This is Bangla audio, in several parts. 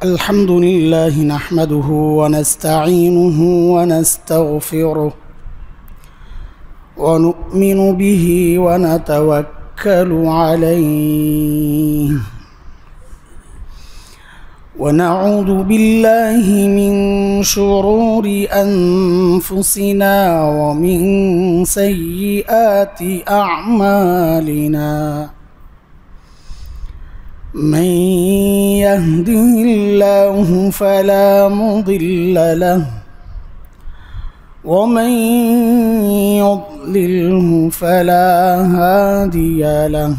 الحمد لله نحمده ونستعينه ونستغفره ونؤمن به ونتوكل عليه ونعوذ بالله من شرور أنفسنا ومن سيئات أعمالنا من يهده الله فلا مضل له ومن يضلله فلا هادي له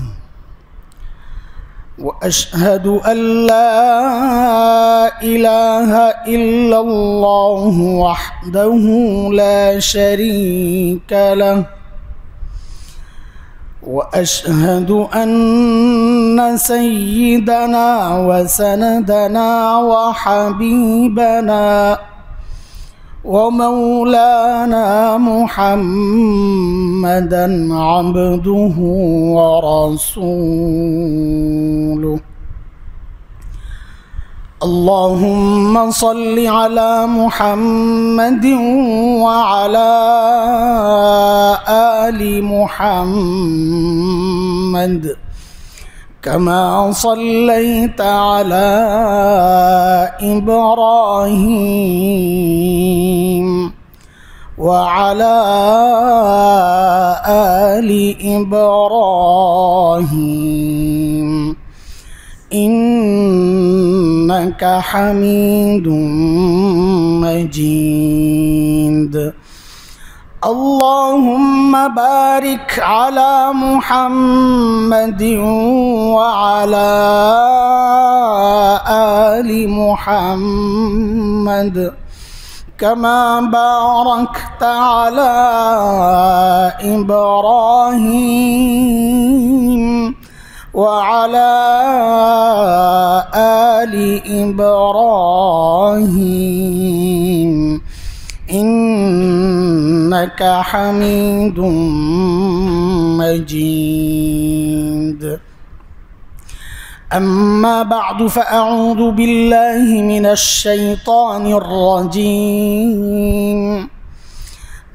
وأشهد أن لا إله إلا الله وحده لا شريك له وأشهد أن سيدنا وسندنا وحبيبنا ومولانا محمدا عبده ورسوله اللهم صل على محمد وعلى آل محمد كما صليت على إبراهيم وعلى آل إبراهيم إنك حميد مجيد اللهم بارك على محمد وعلى آل محمد كما باركت على إبراهيم وعلى آل إبراهيم إنك حميد مجيد أما بعد فأعوذ بالله من الشيطان الرجيم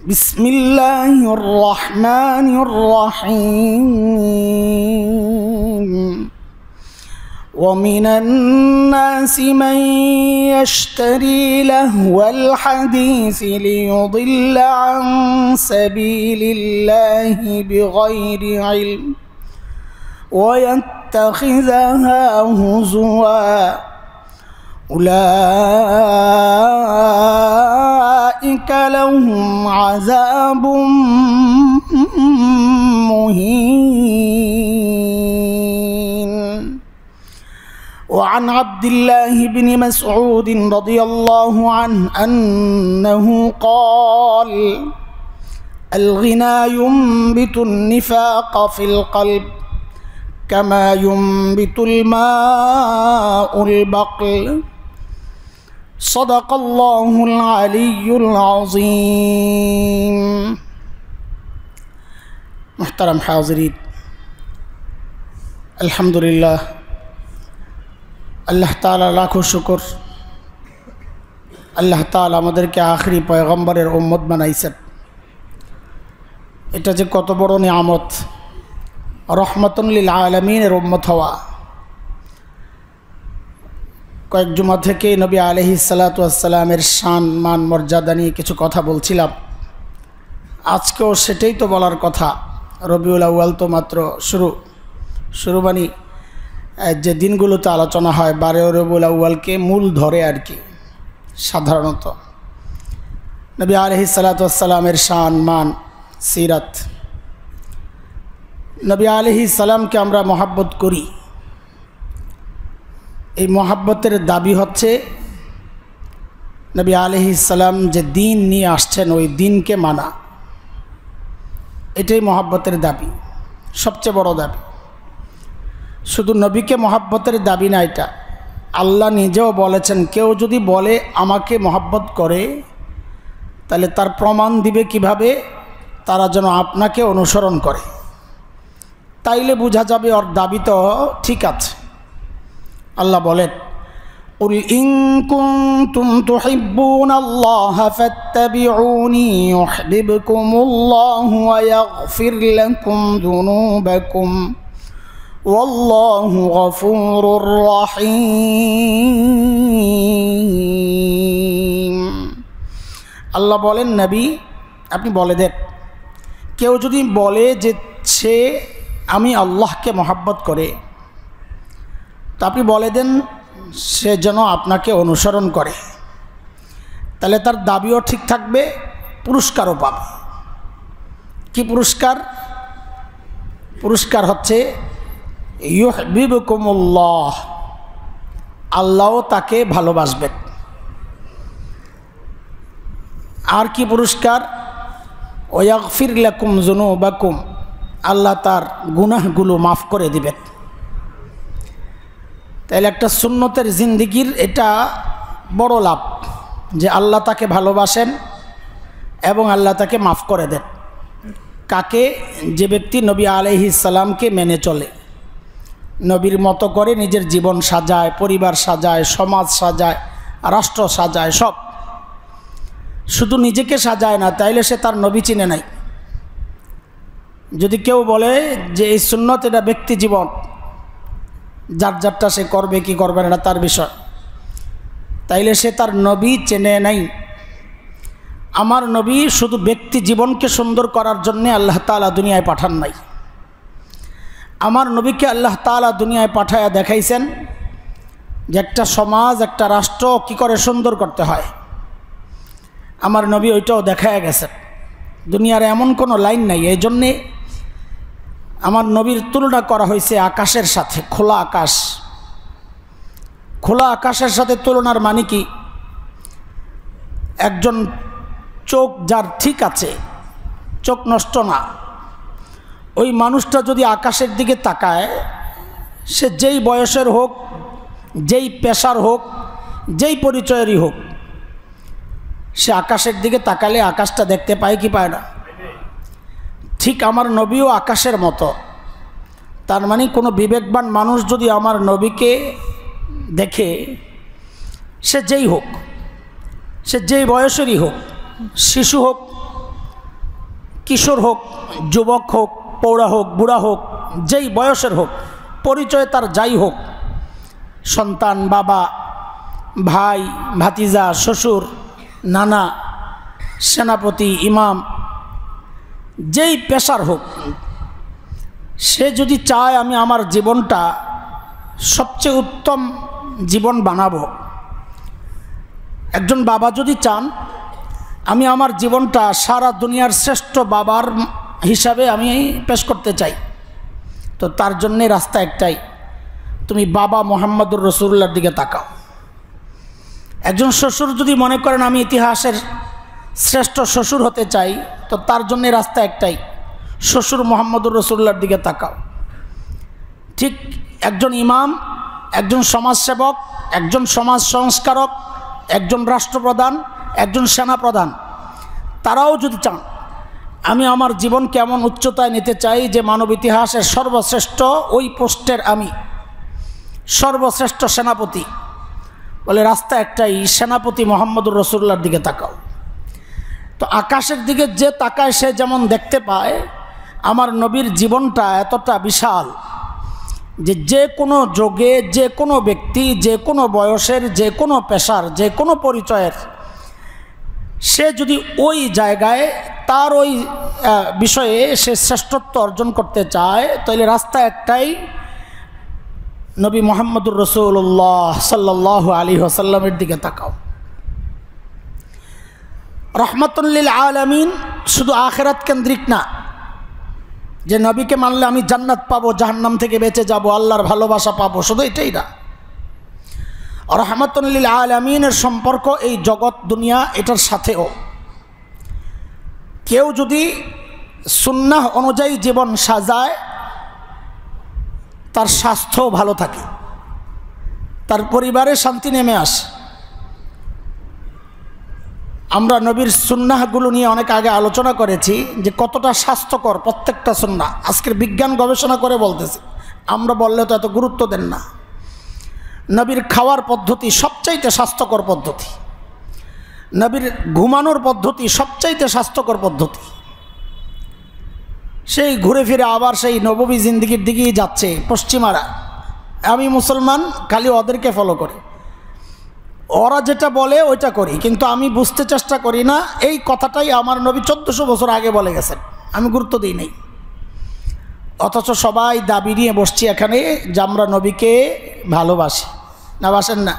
بسم الله الرحمن الرحيم ومن الناس من يشتري لهو الحديث ليضل عن سبيل الله بغير علم ويتخذها هزوا أولئك لهم عذاب مهين وعن عبد الله بن مسعود رضي الله عنه أنه قال الغنى ينبت النفاق في القلب كما ينبت الماء البقل صدق الله العلي العظيم محترم حاضرين الحمد لله আল্লাহ তাআলা লাখো শুকর আল্লাহ তাআলা আমাদেরকে আখেরি পয়গম্বরের উম্মত বানাইছেন এটা যে কত বড় নিয়ামত রহমাতুল লিল আলামিনের উম্মত হওয়া কয়েক জুমা থেকে নবী আলাইহিস সালাতু ওয়াস সালামের শান মান মর্যাদা নিয়ে কিছু কথা বলছিলাম আজকেও সেটাই তো বলার কথা রবিউল আউয়াল তো মাত্র শুরু মানে যে দিনগুলোতে আলোচনা হয় 12 রবিউল আউয়ালকে মূল ধরে আর কি সাধারণত নবী আলাইহিস সালাতু ওয়াস সালামের শান মান সিরাত নবী আলাইহিস সালামকে আমরা মহব্বত করি এই মহব্বতের দাবি হচ্ছে নবী আলাইহিস সালাম যে দিন নিয়ে আসছেন ওই দিনকে মানা এটাই মহব্বতের দাবি সবচেয়ে বড় দাবি শুধু নবীকে মহব্বতের দাবি না এটা আল্লাহ নিজেও বলেছেন কেউ যদি বলে আমাকে মহব্বত করে তাহলে তার প্রমাণ দিবে কিভাবে তারা যেন আপনাকে অনুসরণ করে তাইলে বোঝা যাবে ওর দাবি তো ঠিক আছে। আল্লাহ বলেন قل إن كنتم تحبون الله فاتبعوني يحببكم الله ويغفر لكم ذنوبكم والله غفور رحيم। আল্লাহ বলেন, নবী আপনি বলে দেন, কেউ যদি বলে যে সে আমি আল্লাহকে মহব্বত করে, তো আপনি বলে দেন সে যেন আপনাকে অনুসরণ করে, তাহলে তার দাবিও ঠিক থাকবে, পুরস্কারও পাবে। কি পুরস্কার? পুরস্কার হচ্ছে ইউহিব্বুকুমুল্লাহ, আল্লাহও তাকে ভালোবাসবেন। আর কি পুরস্কার? ওয়াগফির লাকুম যুনুবাকুম, আল্লাহ তার গুনাহগুলো মাফ করে দিবেন। তাহলে একটা সুন্নতের জিন্দেগির এটা বড় লাভ যে আল্লাহ তাকে ভালোবাসেন এবং আল্লাহ তাকে মাফ করে দেন। কাকে? যে ব্যক্তি নবী আলাইহিস সালামকে মেনে চলে, নবীর মতো করে নিজের জীবন সাজায়, পরিবার সাজায়, সমাজ সাজায়, রাষ্ট্র সাজায়, সব। শুধু নিজেকে সাজায় না, তাইলে সে তার নবী চিনে নাই। যদি কেউ বলে যে এই সুন্নত এটা ব্যক্তি জীবন, যার যারটা সে করবে কি করবে না তার বিষয়, তাইলে সে তার নবী চেনে নাই। আমার নবী শুধু ব্যক্তি জীবনকে সুন্দর করার জন্যে আল্লাহ তাআলা দুনিয়ায় পাঠান নাই। আমার নবীকে আল্লাহ তাআলা দুনিয়ায় পাঠায়া দেখাইছেন যে একটা সমাজ, একটা রাষ্ট্র কি করে সুন্দর করতে হয়। আমার নবী ওইটাও দেখায়া গেছেন। দুনিয়ার এমন কোনো লাইন নাই, এই জন্যে আমার নবীর তুলনা করা হয়েছে আকাশের সাথে। খোলা আকাশ, খোলা আকাশের সাথে তুলনার মানে কি? একজন চোখ যার ঠিক আছে, চোখ নষ্ট না, ওই মানুষটা যদি আকাশের দিকে তাকায়, সে যেই বয়সের হোক, যেই পেশার হোক, যেই পরিচয়েরই হোক, সে আকাশের দিকে তাকালে আকাশটা দেখতে পায় কি পায় না? ঠিক আমার নবীও আকাশের মতো। তার মানে কোনো বিবেকবান মানুষ যদি আমার নবীকে দেখে, সে যেই হোক, সে যেই বয়সেরই হোক, শিশু হোক, কিশোর হোক, যুবক হোক, পৌড়া হোক, বুড়া হোক, যেই বয়সের হোক, পরিচয় তার যাই হোক, সন্তান, বাবা, ভাই, ভাতিজা, শ্বশুর, নানা, সেনাপতি, ইমাম, যেই পেশার হোক, সে যদি চায় আমি আমার জীবনটা সবচেয়ে উত্তম জীবন বানাবো, একজন বাবা যদি চান আমি আমার জীবনটা সারা দুনিয়ার শ্রেষ্ঠ বাবার হিসাবে আমি পেশ করতে চাই, তো তার জন্যে রাস্তা একটাই, তুমি বাবা মুহাম্মদুর রাসূলুল্লাহর দিকে তাকাও। একজন শ্বশুর যদি মনে করেন আমি ইতিহাসের শ্রেষ্ঠ শ্বশুর হতে চাই, তো তার জন্যে রাস্তা একটাই, শ্বশুর মুহাম্মদুর রাসূলুল্লাহর দিকে তাকাও। ঠিক একজন ইমাম, একজন সমাজসেবক, একজন সমাজ সংস্কারক, একজন রাষ্ট্রপ্রধান, একজন সেনাপ্রধান, তারাও যদি চান আমি আমার জীবন কেমন উচ্চতায় নিতে চাই যে মানব ইতিহাসের সর্বশ্রেষ্ঠ ওই পোস্টের আমি সর্বশ্রেষ্ঠ সেনাপতি, বলে রাস্তা একটাই, সেনাপতি মুহাম্মদুর রাসূলুল্লাহর দিকে তাকাও। তো আকাশের দিকে যে তাকায় সে যেমন দেখতে পায়, আমার নবীর জীবনটা এতটা বিশাল যে যে কোনো যুগে, যে কোনো ব্যক্তি, যে কোনো বয়সের, যে কোনো পেশার, যে কোনো পরিচয়ের, সে যদি ওই জায়গায় তার ওই বিষয়ে সে শ্রেষ্ঠত্ব অর্জন করতে চায়, তাহলে রাস্তা একটাই, নবী মুহাম্মদুর রাসূলুল্লাহ সাল্লাল্লাহু আলাইহি ওয়াসাল্লামের দিকে তাকাও। রহমাতুল লিল আলামিন শুধু আখিরাত কেন্দ্রিক না, যে নবীকে মানলে আমি জান্নাত পাবো, জাহান্নাম থেকে বেঁচে যাব, আল্লাহর ভালোবাসা পাবো, শুধু এটাই না। রহমাতুল লিল আলামিনের সম্পর্ক এই জগৎ দুনিয়া এটার সাথেও। কেউ যদি সুন্নাহ অনুযায়ী জীবন সাজায়, তার স্বাস্থ্য ভালো থাকে, তার পরিবারে শান্তি নেমে আসে। আমরা নবীর সুন্নাহগুলো নিয়ে অনেক আগে আলোচনা করেছি যে কতটা স্বাস্থ্যকর প্রত্যেকটা সুন্নাহ। আজকের বিজ্ঞান গবেষণা করে বলতেছে, আমরা বললে তো এত গুরুত্ব দেন না। নবীর খাওয়ার পদ্ধতি সবচাইতে স্বাস্থ্যকর পদ্ধতি, নবীর ঘুমানোর পদ্ধতি সবচাইতে স্বাস্থ্যকর পদ্ধতি। সেই ঘুরে ফিরে আবার সেই নববী জিন্দিগির দিকেই যাচ্ছে পশ্চিমারা। আমি মুসলমান, খালি ওদেরকে ফলো করে, ওরা যেটা বলে ওইটা করি, কিন্তু আমি বুঝতে চেষ্টা করি না এই কথাটাই আমার নবী 1400 বছর আগে বলে গেছেন, আমি গুরুত্ব দিই নাই। অথচ সবাই দাবি নিয়ে বসছি এখানে যে আমরা নবীকে ভালোবাসি, না বাসেন না?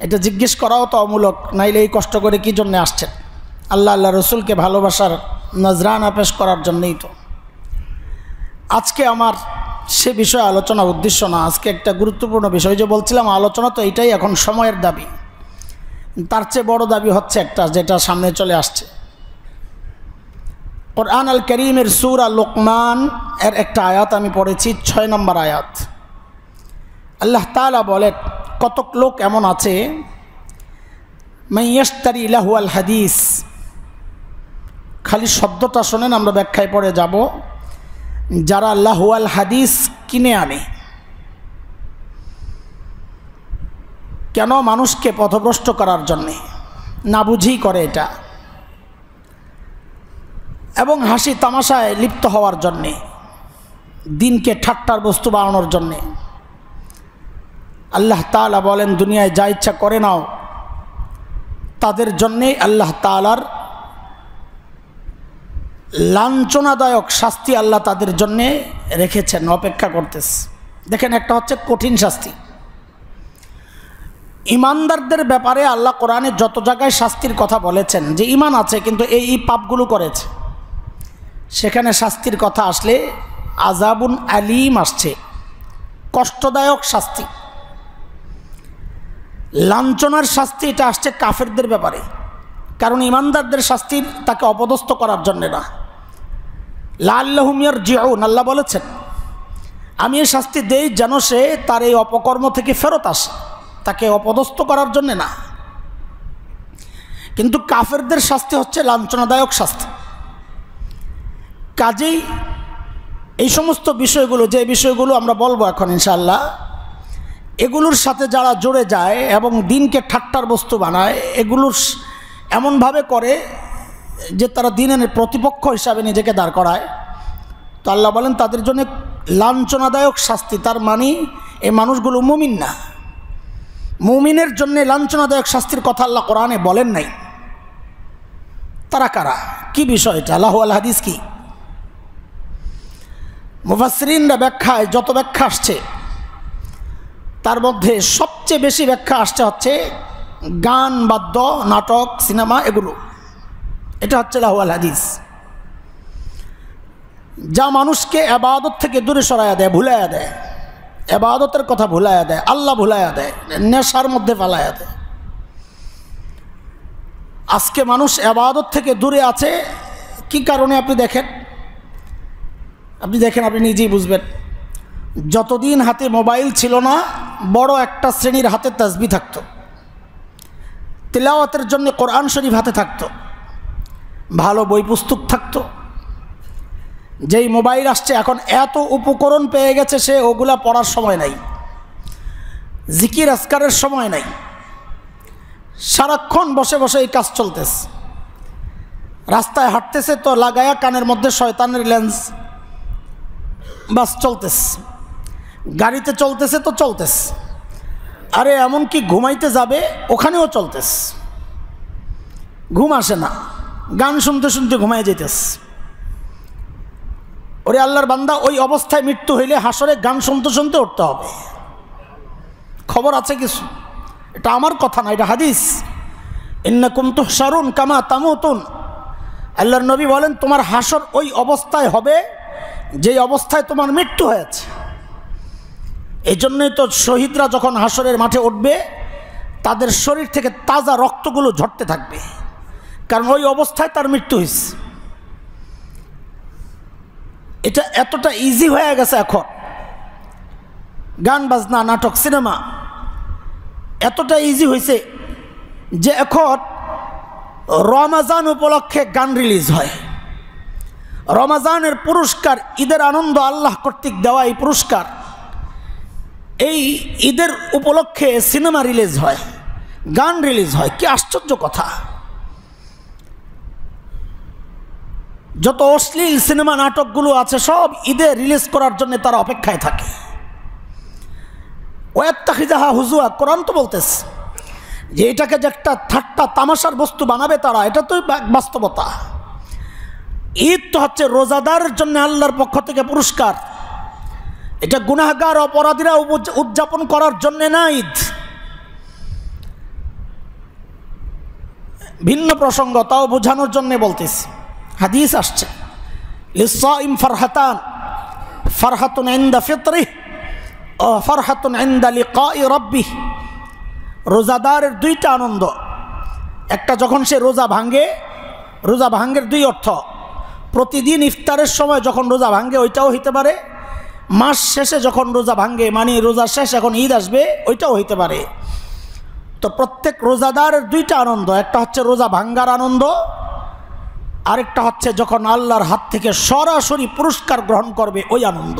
এটা জিজ্ঞেস করাও তো অমূলক, নাইলে এই কষ্ট করে কি জন্য আসছেন? আল্লাহ আল্লাহ রসুলকে ভালোবাসার নজরানা পেশ করার জন্যই তো। আজকে আমার সে বিষয়ে আলোচনা উদ্দেশ্য না, আজকে একটা গুরুত্বপূর্ণ বিষয়, যে বলছিলাম আলোচনা তো এটাই এখন সময়ের দাবি। তার চেয়ে বড় দাবি হচ্ছে একটা, যেটা সামনে চলে আসছে। কুরআন আল কারীমের সূরা লোকমান এর একটা আয়াত আমি পড়েছি, 6 নম্বর আয়াত। আল্লাহ তাআলা বলেন, কতক লোক এমন আছে মাইয়াশতারি লাহুয়াল হাদিস, খালি শব্দটা শোনেন, আমরা ব্যাখ্যায় পড়ে যাব। যারা লাহুয়াল হাদিস কিনে আনে, কেন? মানুষকে পথভ্রষ্ট করার জন্যে, না বুঝেই করে এটা, এবং হাসি তামাশায় লিপ্ত হওয়ার জন্যে, দিনকে ঠাট্টার বস্তু বানানোর জন্যে। আল্লাহ তাআলা বলেন, দুনিয়ায় যা ইচ্ছা করে নাও, তাদের জন্যে আল্লাহ তাআলার লাঞ্ছনাদায়ক শাস্তি আল্লাহ তাদের জন্যে রেখেছেন, অপেক্ষা করতেছে। দেখেন, একটা হচ্ছে কঠিন শাস্তি। ইমানদারদের ব্যাপারে আল্লাহ কোরআনে যত জায়গায় শাস্তির কথা বলেছেন, যে ইমান আছে কিন্তু এই পাপগুলো করেছে, সেখানে শাস্তির কথা আসলে আযাবুন আলীম আসছে, কষ্টদায়ক শাস্তি। লাঞ্ছনার শাস্তি এটা আসছে কাফেরদের ব্যাপারে, কারণ ইমানদারদের শাস্তি তাকে অপদস্থ করার জন্যে না। লাআল্লাহুম ইয়ারজিউন, আল্লাহ বলেছেন আমি এই শাস্তি দেই যেন সে তার এই অপকর্ম থেকে ফেরত আসে, তাকে অপদস্থ করার জন্যে না। কিন্তু কাফেরদের শাস্তি হচ্ছে লাঞ্ছনাদায়ক শাস্তি। কাজেই এই সমস্ত বিষয়গুলো, যে বিষয়গুলো আমরা বলবো এখন ইনশাআল্লাহ, এগুলোর সাথে যারা জড়ে যায় এবং দিনকে ঠাট্টার বস্তু বানায়, এগুলোর এমনভাবে করে যে তারা দিনের প্রতিপক্ষ হিসাবে নিজেকে দাঁড় করায়, তো আল্লাহ বলেন তাদের জন্য লাঞ্ছনাদায়ক শাস্তি। তার মানে এই মানুষগুলো মুমিন না। মুমিনের জন্য লাঞ্ছনাদায়ক শাস্তির কথা আল্লাহ কোরআনে বলেন নাই। তারা কারা? কি বিষয় এটা? লাহুয়াল হাদিস কি? মুফাসসিরিনরা ব্যাখ্যায় যত ব্যাখ্যা আসছে, তার মধ্যে সবচেয়ে বেশি ব্যাখ্যা আসছে হচ্ছে গান, বাদ্য, নাটক, সিনেমা, এগুলো। এটা হচ্ছে লাহুয়াল হাদিস, যা মানুষকে ইবাদত থেকে দূরে সরাইয়া দেয়, ভুলাইয়া দেয়, ইবাদতের কথা ভুলাইয়া দেয়, আল্লাহ ভুলাইয়া দেয়, নেশার মধ্যে ফালাইয়া দেয়। আজকে মানুষ ইবাদত থেকে দূরে আছে কি কারণে? আপনি দেখেন, আপনি নিজেই বুঝবেন। যতদিন হাতে মোবাইল ছিল না, বড় একটা শ্রেণীর হাতে তাসবিহ থাকতো, তিলাওয়াতের জন্য কোরআন শরীফ হাতে থাকতো, ভালো বই পুস্তক থাকতো। যেই মোবাইল আসছে এখন, এত উপকরণ পেয়ে গেছে, সে ওগুলা পড়ার সময় নাই, জিকির আজকারের সময় নাই, সারাক্ষণ বসে বসে এই কাজ চলতেছে। রাস্তায় হাঁটতেছে তো লাগায়া কানের মধ্যে শয়তানের লেন্স, বাস চলতেছে। গাড়িতে চলতেছে তো চলতেছে, আরে এমনকি ঘুমাইতে যাবে ওখানেও চলতেছে, ঘুম আসে না, গান শুনতে শুনতে ঘুমাই যেতেছে। ওরে আল্লাহর বান্দা, ওই অবস্থায় মৃত্যু হইলে হাসরে গান শুনতে শুনতে উঠতে হবে। খবর আছে কিছু, এটা আমার কথা না, এটা হাদিস। ইন্নাকুম তুহশারুন কামা তামুতুন, আল্লাহর নবী বলেন তোমার হাসর ওই অবস্থায় হবে যেই অবস্থায় তোমার মৃত্যু হয়েছে। এই জন্যই তো শহীদরা যখন হাসরের মাঠে উঠবে, তাদের শরীর থেকে তাজা রক্তগুলো ঝরতে থাকবে, কারণ ওই অবস্থায় তার মৃত্যু হয়েছে। এটা এতটা ইজি হয়ে গেছে এখন, গান বাজনা, নাটক, সিনেমা এতটা ইজি হয়েছে যে এখন রমাজান উপলক্ষে গান রিলিজ হয়। রমাজানের পুরস্কার, ঈদের আনন্দ, আল্লাহ কর্তৃক দেওয়া এই পুরস্কার এই ঈদের উপলক্ষে সিনেমা রিলিজ হয়, গান রিলিজ হয়, কি আশ্চর্য কথা। যত অশ্লীল সিনেমা নাটকগুলো আছে সব ঈদে রিলিজ করার জন্য তারা অপেক্ষায় থাকে। ওয়াত্তাখিযাহা হুজুয়া, কোরআন তো বলতেছে যে এটাকে যে একটা ঠাট্টা তামাশার বস্তু বানাবে তারা, এটা তো বাস্তবতা। ঈদ তো হচ্ছে রোজাদারের জন্য আল্লাহর পক্ষ থেকে পুরস্কার, এটা গুনাহগার অপরাধীরা উদযাপন করার জন্য না ঈদ। ভিন্ন প্রসঙ্গ, তাও বোঝানোর জন্য বলতেছি। হাদিস আসছে লিসাইম ফারহাতান, ফারহাতুন ইনদা ফিতরিহ ও ফারহাতুন ইনদা লিকাই রাব্বিহ। রোজাদারের দুইটা আনন্দ, একটা যখন সে রোজা ভাঙে, রোজা ভাঙের দুই অর্থ, প্রতিদিন ইফতারের সময় যখন রোজা ভাঙে ওইটাও হইতে পারে, মাস শেষে যখন রোজা ভাঙে মানে রোজা শেষ এখন ঈদ আসবে ওইটাও হইতে পারে। তো প্রত্যেক রোজাদারের দুইটা আনন্দ, একটা হচ্ছে রোজা ভাঙ্গার আনন্দ, আরেকটা হচ্ছে যখন আল্লাহর হাত থেকে সরাসরি পুরস্কার গ্রহণ করবে ওই আনন্দ।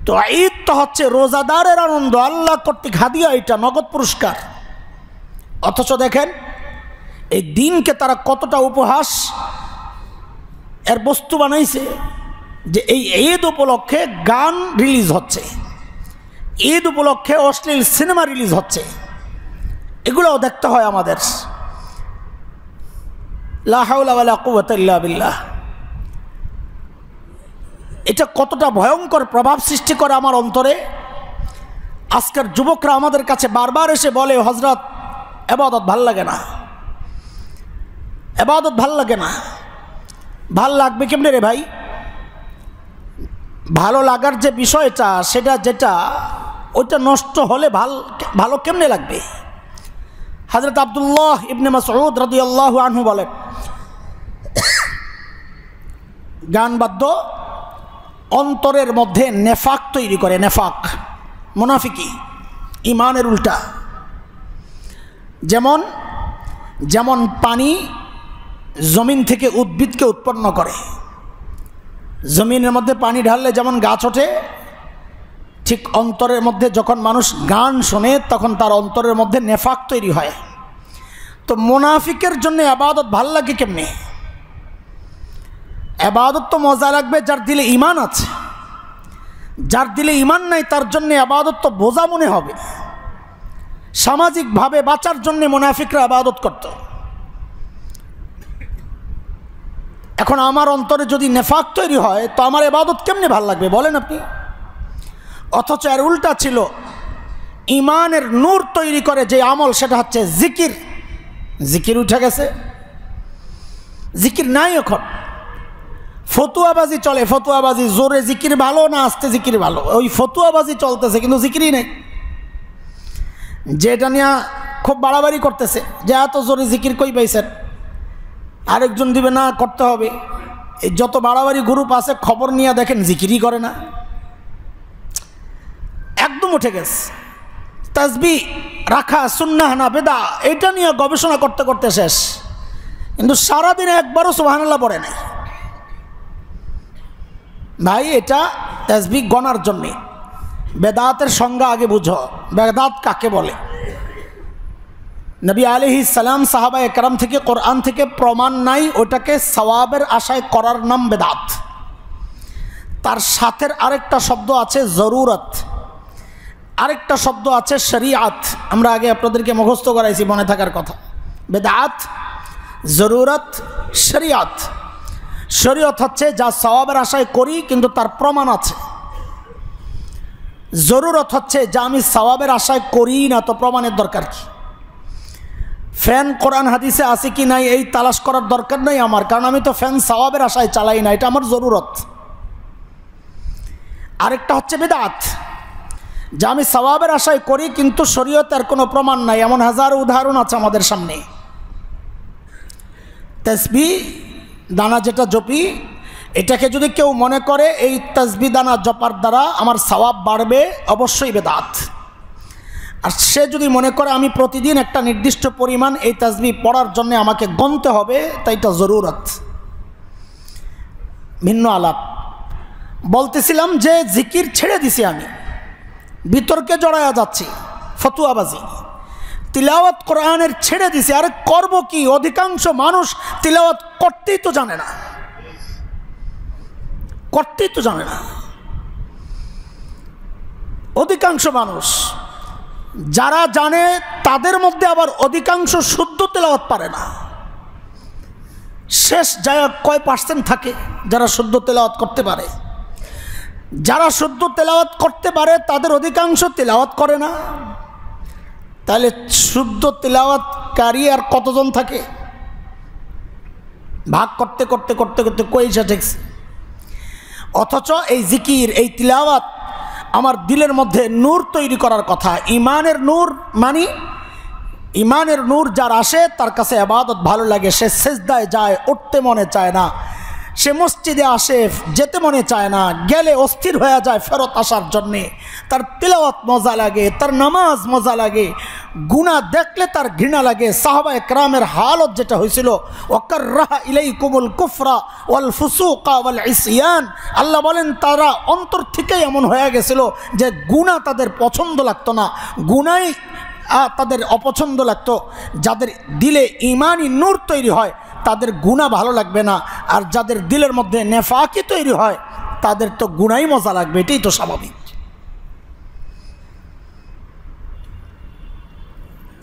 তো ঈদ তো হচ্ছে রোজাদারের আনন্দ, আল্লাহ কর্তৃক হাদিয়া, এটা নগদ পুরস্কার। অথচ দেখেন এই দিনকে তারা কতটা উপহাস এর বস্তু বানাইছে, যে এই ঈদ উপলক্ষে গান রিলিজ হচ্ছে, ঈদ উপলক্ষে অশ্লীল সিনেমা রিলিজ হচ্ছে, এগুলোও দেখতে হয় আমাদের। লা হাওলা ওয়ালা কুওয়াতা ইল্লা বিল্লাহ। এটা কতটা ভয়ঙ্কর প্রভাব সৃষ্টি করে আমার অন্তরে। আজকের যুবকরা আমাদের কাছে বারবার এসে বলে, হযরত ইবাদত ভাল লাগে না, ইবাদত ভাল লাগে না। ভাল লাগবে কেমনে রে ভাই? ভালো লাগার যে বিষয়টা, সেটা যেটা ওইটা নষ্ট হলে ভালো কেমনে লাগবে? হযরত আব্দুল্লাহ ইবনে মাসউদ রাদিয়াল্লাহু আনহু বলেন, গান বাদ্য অন্তরের মধ্যে নেফাক তৈরি করে, নেফাক মুনাফিকি, ইমানের উল্টা। যেমন যেমন পানি জমিন থেকে উদ্ভিদকে উৎপন্ন করে, জমিনের মধ্যে পানি ঢাললে যেমন গাছ ওঠে, ঠিক অন্তরের মধ্যে যখন মানুষ গান শোনে তখন তার অন্তরের মধ্যে নেফাক তৈরি হয়। তো মুনাফিকের জন্য ইবাদত ভাল লাগে কেমনে? ইবাদত তো মজা লাগবে যার দিলে ঈমান আছে, যার দিলে ঈমান নাই তার জন্য ইবাদত তো বোঝা মনে হবে। সামাজিকভাবে বাঁচার জন্য মুনাফিকরা ইবাদত করত। এখন আমার অন্তরে যদি নেফাক তৈরি হয় তো আমার ইবাদত কেমনে ভাল লাগবে বলেন আপনি? অথচ এর উল্টা ছিল, ঈমানের নূর তৈরি করে যে আমল, সেটা হচ্ছে জিকির। জিকির উঠে গেছে, জিকির নাই এখন। ফতুয়াবাজি চলে, ফতুয়াবাজি, জোরে জিকির ভালো না আস্তে জিকির ভালো, ওই ফতুয়াবাজি চলতেছে, কিন্তু জিকিরই নেই। যেটা নিয়ে খুব বাড়াবাড়ি করতেছে যে এত জোরে জিকির কই পাইছেন, আরেকজন দিবে না, করতে হবে। এই যত বাড়াবাড়ি গ্রুপ আছে খবর নিয়ে দেখেন জিকিরই করে না, একদম উঠে গেছে। তাসবিহ রাখা সুন্নাহ না বেদা, এটা নিয়ে গবেষণা করতে করতে শেষ, কিন্তু সারাদিনে একবারও সুবহানাল্লাহ পড়ে নাই। ভাই এটা তাসবিহ গণার জন্যে। বেদাতের সংজ্ঞা আগে বুঝো, বেদাত কাকে বলে। নবী আলাইহিস সালাম, সাহাবায়ে কেরাম থেকে, কোরআন থেকে প্রমাণ নাই ওটাকে সওয়াবের আশায় করার নাম বেদাত। তার সাথে আরেকটা শব্দ আছে জরুরত, আরেকটা শব্দ আছে শরিয়াত। আমরা আগে আপনাদেরকে মুখস্থ করাইছি, মনে থাকার কথা। বেদাত, জরুরত, শরিয়াত। শরিয়ত হচ্ছে যা সওয়াবের আশায় করি কিন্তু তার প্রমাণ আছে। জরুরত হচ্ছে যা আমি সওয়াবের আশায় করি না, তো প্রমাণের দরকার কি? ফ্যান কোরআন হাদিসে আছে কি নাই এই তালাশ করার দরকার নাই আমার, কারণ আমি তো ফ্যান সওয়াবের আশায় চালাই না, এটা আমার জরুরত। আরেকটা হচ্ছে বিদআত, যা আমি সওয়াবের আশায় করি কিন্তু শরীয়তের কোনো প্রমাণ নাই, এমন হাজার উদাহরণ আছে আমাদের সামনে। তাসবিহ দানা যেটা জপি, এটাকে যদি কেউ মনে করে এই তাসবিহ দানা জপার দ্বারা আমার সওয়াব বাড়বে, অবশ্যই বিদআত। আর সে যদি মনে করে আমি প্রতিদিন একটা নির্দিষ্ট পরিমাণ এই তাসবিহ পড়ার জন্য আমাকে গণতে হবে, তাই এটা জরুরত, ভিন্ন আলাপ। বলতেছিলাম যে জিকির ছেড়ে দিছি আমি, বিতর্কে জড়ায়া যাচ্ছি, ফতুয়াবাজি। তিলাওয়াত কোরআনের ছেড়ে দিছে, আরে করব কি? অধিকাংশ মানুষ তিলাওয়াত করতেই তো জানে না, করতেই তো জানে না অধিকাংশ মানুষ। যারা জানে তাদের মধ্যে আবার অধিকাংশ শুদ্ধ তেলাওয়াত পারে না। শেষ যায় কয় পার্সেন্ট থাকে যারা শুদ্ধ তেলাওয়াত করতে পারে? যারা শুদ্ধ তেলাওয়াত করতে পারে তাদের অধিকাংশ তেলাওয়াত করে না। তাহলে শুদ্ধ তেলাওয়াতকারী আর কতজন থাকে? ভাগ করতে করতে করতে করতে কইসা ঠেকছে। অথচ এই জিকির, এই তিলাওয়াত আমার দিলের মধ্যে নূর তৈরি করার কথা। ইমানের নূর, মানে ইমানের নূর যার আসে তার কাছে ইবাদত ভালো লাগে, সে সিজদায় যায়, উঠতে মনে চায় না, সে মসজিদে আসে, যেতে মনে চায় না, গেলে অস্থির হয়ে যায় ফেরত আসার জন্যে। তার তিলাওয়াত মজা লাগে, তার নামাজ মজা লাগে, গুনাহ দেখলে তার ঘৃণা লাগে। সাহাবা একরামের হালত যেটা হয়েছিল, ওয়াকাররাহা ইলাইকুমুল কুফরা ওয়াল ফুসুকা ওয়াল ইসয়ান, আল্লাহ বলেন তারা অন্তর থেকেই এমন হয়ে গেছিল যে গুনাহ তাদের পছন্দ লাগতো না, গুনাই তাদের অপছন্দ লাগতো। যাদের দিলে ইমানি নূর তৈরি হয় তাদের গুনাহ ভালো লাগবে না, আর যাদের দিলের মধ্যে নেফাকি তৈরি হয় তাদের তো গুনাহই মজা লাগবে, এটাই তো স্বাভাবিক।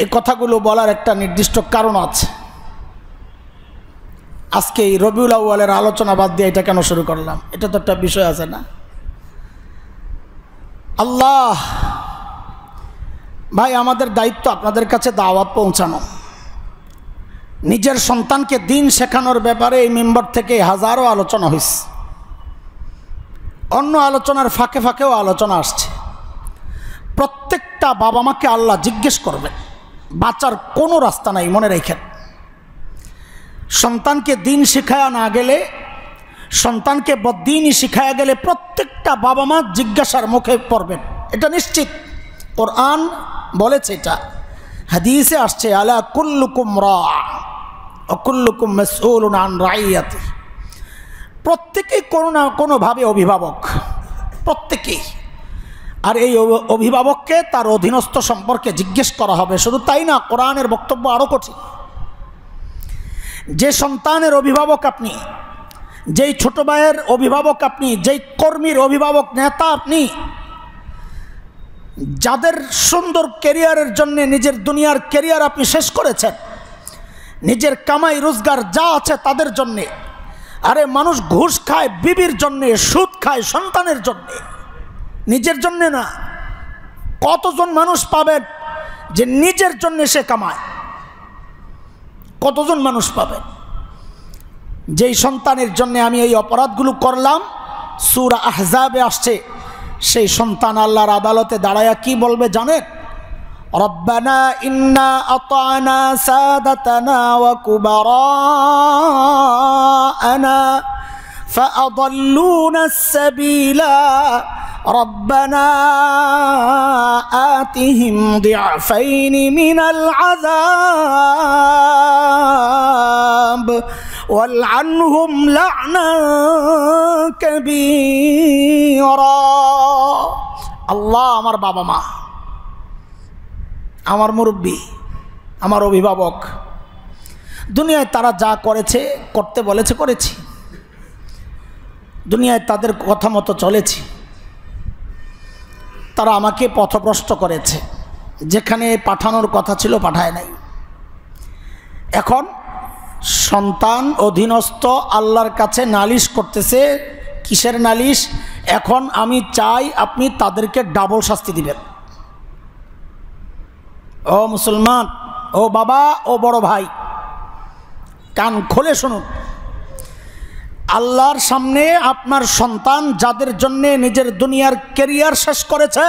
এই কথাগুলো বলার একটা নির্দিষ্ট কারণ আছে। আজকে এই রবিউল আউয়ালের আলোচনা বাদ দিয়ে এটা কেন শুরু করলাম? এটা তো একটা বিষয় আছে না? আল্লাহ ভাই, আমাদের দায়িত্ব আপনাদের কাছে দাওয়াত পৌঁছানো। নিজের সন্তানকে দিন শেখানোর ব্যাপারে এই মেম্বার থেকে হাজারো আলোচনা হয়েছে, অন্য আলোচনার ফাঁকে ফাঁকেও আলোচনা আসছে। প্রত্যেকটা বাবা মাকে আল্লাহ জিজ্ঞেস করবে, বাঁচার কোনো রাস্তা নাই, মনে রেখেন। সন্তানকে দিন শেখায়া না গেলে, সন্তানকে বদ্দিনই শিখায়া গেলে প্রত্যেকটা বাবা মা জিজ্ঞাসার মুখে পড়বেন, এটা নিশ্চিত। কোরআন বলেছে, এটা হাদিসে আসছে, আলা কুল্লুকুম রা ওয়া কুল্লুকুম মাসউলুন আন রাইয়াতি। প্রত্যেকেই কোনো না কোনোভাবে অভিভাবক, প্রত্যেকেই। আর এই অভিভাবককে তার অধীনস্থ সম্পর্কে জিজ্ঞেস করা হবে। শুধু তাই না, কোরআনের বক্তব্য আরও কঠিন। যে সন্তানের অভিভাবক আপনি, যেই ছোট ভাইয়ের অভিভাবক আপনি, যেই কর্মীর অভিভাবক, নেতা আপনি, যাদের সুন্দর ক্যারিয়ারের জন্য নিজের দুনিয়ার ক্যারিয়ার আপনি শেষ করেছেন, নিজের কামাই রোজগার যা আছে তাদের জন্যে। আরে মানুষ ঘুষ খায় বিবির জন্যে, সুদ খায় সন্তানের জন্যে, নিজের জন্যে না। কতজন মানুষ পাবেন যে নিজের জন্যে সে কামায়? কতজন মানুষ পাবেন? যেই সন্তানের জন্যে আমি এই অপরাধগুলো করলাম, সূরা আহজাবে আসছে, সেই সন্তান আল্লাহর আদালতে দাঁড়ায়া কি বলবে জানেন? রব্বানা ইন্না আতানা সাদাতানা ওয়া কুবারানা ফাআদাল্লুনা আস-সাবিলা রব্বানা আতিহিম দিআফাইনি মিনাল আযাব ওয়ালআনহুম লা'নান কাবীরা। আল্লাহ, আমার বাবা মা, আমার মুরব্বী, আমার অভিভাবক, দুনিয়ায় তারা যা করেছে, করতে বলেছে করেছি, দুনিয়ায় তাদের কথা মতো চলেছি, তারা আমাকে পথভ্রষ্ট করেছে, যেখানে পাঠানোর কথা ছিল পাঠায় নাই। এখন সন্তান অধীনস্থ আল্লাহর কাছে নালিশ করতেছে। কিসের নালিশ? এখন আমি চাই আপনি তাদেরকে ডাবল শাস্তি দিবেন। ও মুসলমান, ও বাবা, ও বড় ভাই, কান খুলে শুনুন। আল্লাহর সামনে আপনার সন্তান যাদের জন্য নিজের দুনিয়ার ক্যারিয়ার শেষ করেছে,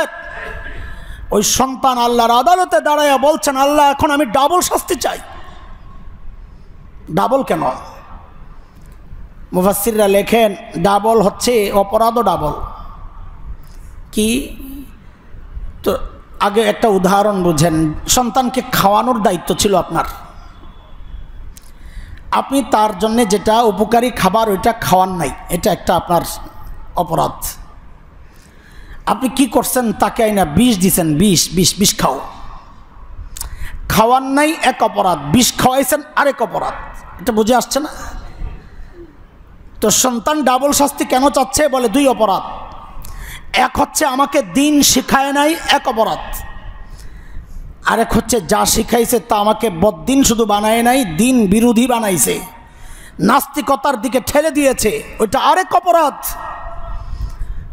ওই সন্তান আল্লাহর আদালতে দাঁড়ায়া বলছেন, আল্লাহ এখন আমি ডাবল শাস্তি চাই। ডাবল কেন? মুফাসসিররা লেখেন, ডাবল হচ্ছে অপরাধও ডাবল। কি? তো আগে একটা উদাহরণ বুঝেন। সন্তানকে খাওয়ানোর দায়িত্ব ছিল আপনার, আপনি তার জন্য যেটা উপকারী খাবার ওইটা খাওয়ান নাই, এটা একটা আপনার অপরাধ। আপনি কি করছেন, তাকে আইনা বিষ দিছেন, বিষ বিষ বিষ খাও। খাওয়ার নাই এক অপরাধ, বিষ খাওয়াইছেন আরেক অপরাধ। এটা বুঝে আসছে না? তো সন্তান ডাবল শাস্তি কেন চাচ্ছে? বলে দুই অপরাধ। এক হচ্ছে আমাকে দিন শিখায় নাই, এক অপরাধ। আরেক হচ্ছে যা শিখাইছে তা আমাকে বদ্দিন শুধু বানায় নাই, দিন বিরোধী বানাইছে, নাস্তিকতার দিকে ঠেলে দিয়েছে, ওইটা আরেক অপরাধ।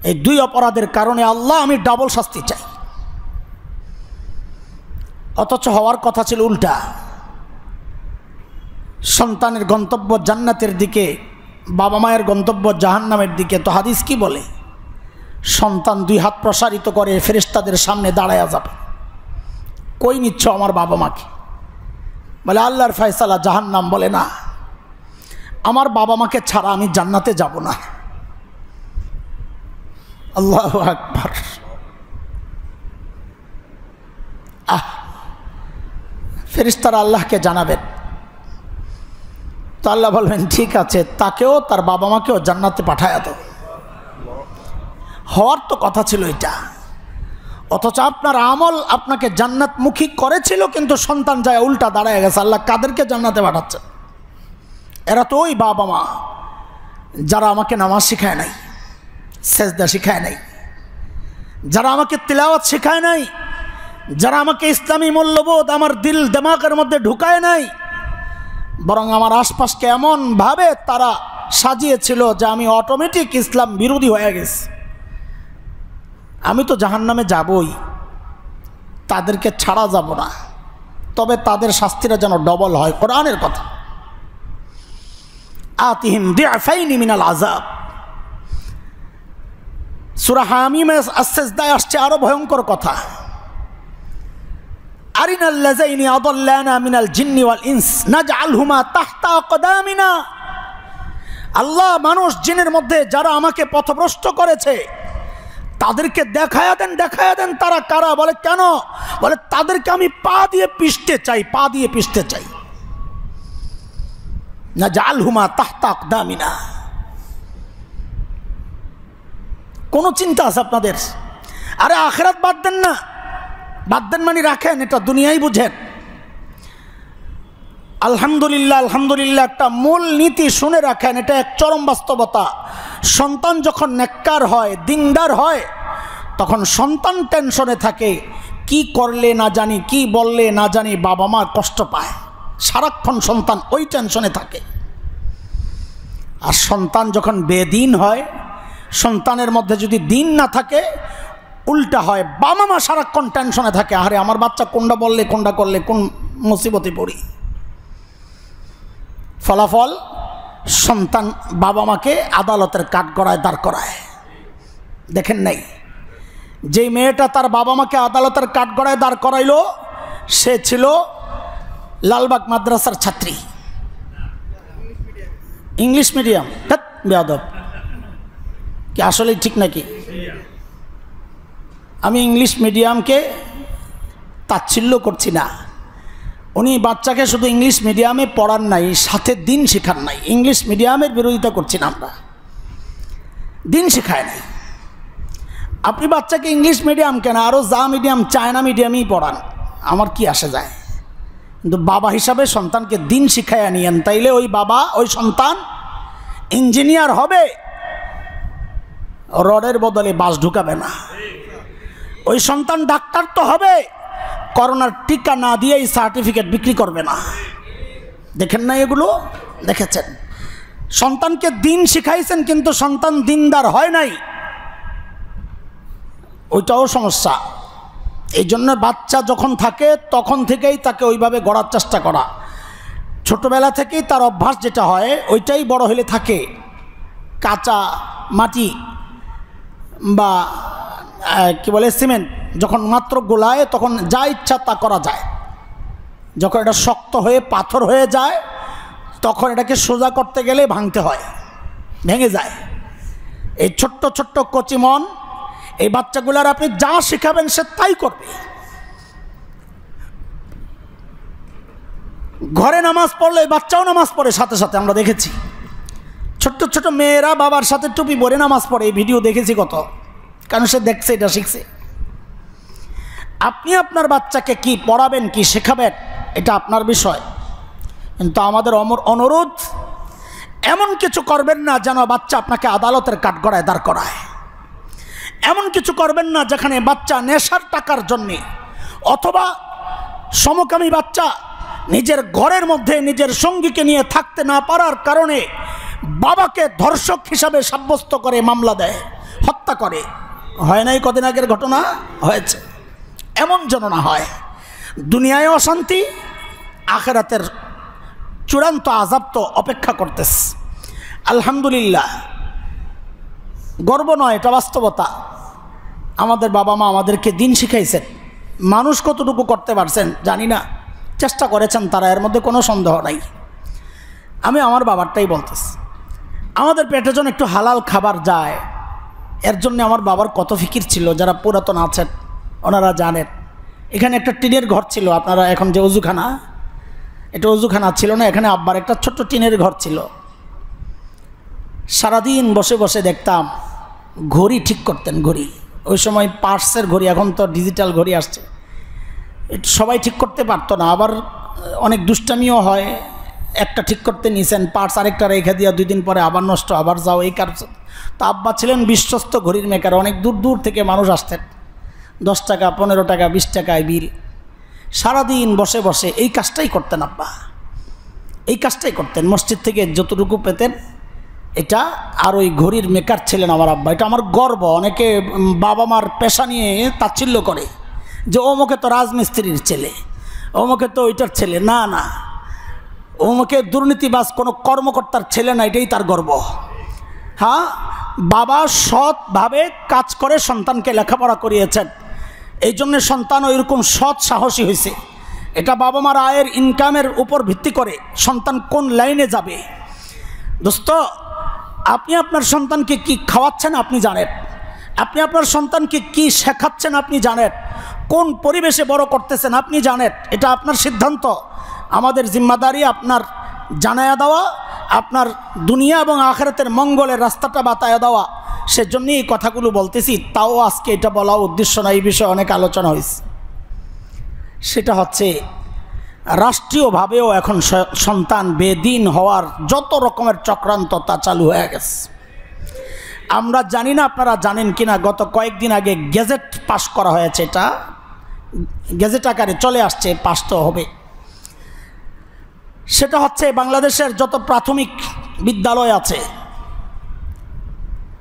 এই দুই অপরাধের কারণে আল্লাহ আমি ডাবল শাস্তি চাই। অথচ হওয়ার কথা ছিল উল্টা। সন্তানের গন্তব্য জান্নাতের দিকে, বাবা মায়ের গন্তব্য জাহান্নামের দিকে। তো হাদিস কি বলে? সন্তান দুই হাত প্রসারিত করে ফেরেশতাদের সামনে দাঁড়ায়া যাবে, কই নিচ্ছ আমার বাবা মাকে? বলে আল্লাহর ফয়সালা জাহান্নাম। বলে না, আমার বাবা মাকে ছাড়া আমি জান্নাতে যাব না। আল্লাহু আকবার। ফেরেশতারা আল্লাহকে জানাবেন, তো আল্লাহ বলবেন ঠিক আছে, তাকেও তার বাবা মাকেও জান্নাতে পাঠায়া দাও। হওয়ার তো কথা ছিল এটা। অথচ আপনার আমল আপনাকে জান্নাতমুখী করেছিল, কিন্তু সন্তান যায় উল্টা দাঁড়ায় গেছে। আল্লাহ কাদেরকে জান্নাতে পাঠাচ্ছে? এরা তো ওই বাবা মা যারা আমাকে নামাজ শিখায় নাই, সেজদা শিখায় নাই, যারা আমাকে তিলাওয়াত শিখায় নাই, যারা আমাকে ইসলামী মূল্যবোধ আমার দিল দিমাগের মধ্যে ঢুকায় নাই, বরং আমার আশপাশকে এমনভাবে তারা সাজিয়েছিল যে আমি অটোমেটিক ইসলাম বিরোধী হয়ে গেছি। আমি তো জাহান্নামে যাবই, তাদেরকে ছাড়া যাব না, তবে তাদের শাস্তিটা যেন ডবল হয়। কোরআনের কথা, আতিহিম দিআফাইনি মিনাল আযাব। সূরা হামিমে আস-সাজদায় আসছে আরো ভয়ঙ্কর কথা, আরিনাল লাযাইনি আদাল্লানা মিনাল জিন্নি ওয়াল ইনস নাজআলহুমা তাহতা আকদামিনা। আল্লাহ মানুষ জিনের মধ্যে যারা আমাকে পথভ্রষ্ট করেছে তাদেরকে দেখায়া দেন তারা কারা। বলে কেন? বলে তাদেরকে আমি পা দিয়ে পিষতে চাই, পা দিয়ে পিষতে চাই। নাজআলহুমা তাহতা আকদামিনা। কোন চিন্তা আছে আপনাদের? আরে আখিরাত বাদ দেন না, বাদ দেন মানে রাখেন, এটা দুনিয়াই বুঝেন। আলহামদুলিল্লাহ আলহামদুলিল্লাহ একটা মূল নীতি শুনে রাখেন, এটা এক চরম বাস্তবতা। সন্তান যখন নেককার হয়, দিনদার হয়, তখন সন্তান টেনশনে থাকে, কি করলে না জানি, কি বললে না জানি বাবা মা কষ্ট পায়। সারাক্ষণ সন্তান ওই টেনশনে থাকে। আর সন্তান যখন বেদিন হয়, সন্তানের মধ্যে যদি দিন না থাকে, উল্টা হয়, বাবা মা সারাক্ষণ টেনশনে থাকে, আরে আমার বাচ্চা কোনটা বললে কোনটা করলে কোন মুসিবতে পড়ি। ফলাফল সন্তান বাবা মাকে আদালতের কাঠগড়ায় দাঁড় করায়। দেখেন নাই, যেই মেয়েটা তার বাবা মাকে আদালতের কাঠগড়ায় দাঁড় করাইলো, সে ছিল লালবাগ মাদ্রাসার ছাত্রী, ইংলিশ মিডিয়াম। বেয়াদব, কি আসলেই ঠিক নাকি? আমি ইংলিশ মিডিয়ামকে তাচ্ছিল্য করছি না। উনি বাচ্চাকে শুধু ইংলিশ মিডিয়ামে পড়ান নাই, সাথে দিন শেখান নাই। ইংলিশ মিডিয়ামের বিরোধিতা করছি না আমরা, দিন শেখায় নাই। আপনি বাচ্চাকে ইংলিশ মিডিয়াম কেন, আরও যা মিডিয়াম, চায়না মিডিয়ামেই পড়ান, আমার কি আসে যায়। কিন্তু বাবা হিসাবে সন্তানকে দিন শিখাইয়া নিয়েন, তাইলে ওই বাবা ওই সন্তান ইঞ্জিনিয়ার হবে, রডের বদলে বাস ঢুকাবে না। ওই সন্তান ডাক্তার তো হবে, করোনার টিকা না দিয়েই সার্টিফিকেট বিক্রি করবে না। দেখেন না এগুলো? দেখেছেন? সন্তানকে দিন শিখাইছেন, কিন্তু সন্তান দিনদার হয় নাই, ওইটাও সমস্যা। এই জন্য বাচ্চা যখন থাকে তখন থেকেই তাকে ওইভাবে গড়ার চেষ্টা করা। ছোটবেলা থেকেই তার অভ্যাস যেটা হয়, ওইটাই বড় হলে থাকে। কাঁচা মাটি বা কি বলে সিমেন্ট যখন মাত্র গোলায়, তখন যা ইচ্ছা তা করা যায়। যখন এটা শক্ত হয়ে পাথর হয়ে যায়, তখন এটাকে সোজা করতে গেলে ভাঙতে হয়, ভেঙে যায়। এই ছোট্ট ছোট্ট কচি মন, এই বাচ্চাগুলার আপনি যা শেখাবেন সে তাই করবে। ঘরে নামাজ পড়লে বাচ্চাও নামাজ পড়ে সাথে সাথে, আমরা দেখেছি। ছোট্ট ছোট মেয়েরা বাবার সাথে টুপি পরে নামাজ পড়ে, এই ভিডিও দেখেছি কত। কারণ সে দেখছে, এটা শিখছে। আপনি আপনার বাচ্চাকে কি পড়াবেন, কি শেখাবেন, এটা আপনার বিষয়। কিন্তু আমাদের অনুরোধ, এমন কিছু করবেন না যেন বাচ্চা আপনাকে আদালতের কাঠগড়ায় দাঁড় করায়। এমন কিছু করবেন না যেখানে বাচ্চা নেশার টাকার জন্যে অথবা সমকামী বাচ্চা নিজের ঘরের মধ্যে নিজের সঙ্গীকে নিয়ে থাকতে না পারার কারণে বাবাকে ধর্ষক হিসাবে সাব্যস্ত করে মামলা দেয়, হত্যা করে। হয় নাই কদিন আগের ঘটনা হয়েছে। এমন যেন না হয়। দুনিয়ায় অশান্তি, আখিরাতের চূড়ান্ত আযাব তো অপেক্ষা করতেছে। আলহামদুলিল্লাহ, গর্ব নয়, এটা বাস্তবতা। আমাদের বাবা মা আমাদেরকে দিন শিখাইছেন। মানুষ কতটুকু করতে পারছেন জানি না, চেষ্টা করেছেন তারা, এর মধ্যে কোনো সন্দেহ নাই। আমি আমার বাবারটাই বলতেছি, আমাদের পেটে যেন একটু হালাল খাবার যায়, এর জন্য আমার বাবার কত ফিকির ছিল। যারা পুরাতন আছেন ওনারা জানেন। এখানে একটা টিনের ঘর ছিল, আপনারা এখন যে অজুখানা, এটা অজুখানা ছিল না, এখানে আব্বার একটা ছোট্ট টিনের ঘর ছিল। সারাদিন বসে বসে দেখতাম ঘড়ি ঠিক করতেন। ঘড়ি ওই সময় পার্টসের ঘড়ি, এখন তো ডিজিটাল ঘড়ি আসছে, সবাই ঠিক করতে পারতো না। আবার অনেক দুষ্টামিও হয়। একটা ঠিক করতে নিয়েছেন, পার্টস আরেকটা রেখে দিয়া 2 দিন পরে আবার নষ্ট, আবার যাও, এই কাজ। তো আব্বা ছিলেন বিশ্বস্ত ঘড়ির মেকার। অনেক দূর দূর থেকে মানুষ আসতেন, 10 টাকা 15 টাকা 20 টাকায় বিল। সারাদিন বসে বসে এই কাজটাই করতেন আব্বা, এই কাজটাই করতেন। মসজিদ থেকে যতটুকু পেতেন এটা, আর ওই ঘড়ির মেকার ছিলেন আমার আব্বা। এটা আমার গর্ব। অনেকে বাবা মার পেশা নিয়ে তাচ্ছিল্য করে যে অমুকে তো রাজমিস্ত্রির ছেলে, অমুকে তো ওইটার ছেলে। না না, অমুকে দুর্নীতিবাজ কোনো কর্মকর্তার ছেলে না, এটাই তার গর্ব। হ্যাঁ, বাবা সৎভাবে কাজ করে সন্তানকে লেখাপড়া করিয়েছেন, এই জন্যে সন্তান ওইরকম সৎ সাহসী হয়েছে। এটা বাবা মার আয়ের ইনকামের উপর ভিত্তি করে সন্তান কোন লাইনে যাবে। দোস্ত, আপনি আপনার সন্তানকে কি খাওয়াচ্ছেন আপনি জানেন, আপনি আপনার সন্তানকে কি শেখাচ্ছেন আপনি জানেন, কোন পরিবেশে বড় করতেছেন আপনি জানেন। এটা আপনার সিদ্ধান্ত। আমাদের জিম্মাদারি আপনার জানায়া দেওয়া, আপনার দুনিয়া এবং আখিরাতের মঙ্গলের রাস্তাটা বাতায়া দেওয়া। সেজন্যই এই কথাগুলো বলতেছি। তাও আজকে এটা বলা উদ্দেশ্য না, এই বিষয়ে অনেক আলোচনা হয়েছে। সেটা হচ্ছে রাষ্ট্রীয়ভাবেও এখন সন্তান বেদিন হওয়ার যত রকমের চক্রান্ত তা চালু হয়ে গেছে। আমরা জানি না আপনারা জানেন কিনা, গত কয়েকদিন আগে গেজেট পাস করা হয়েছে। এটা গেজেট আকারে চলে আসছে, পাস তো হবে। সেটা হচ্ছে বাংলাদেশের যত প্রাথমিক বিদ্যালয় আছে,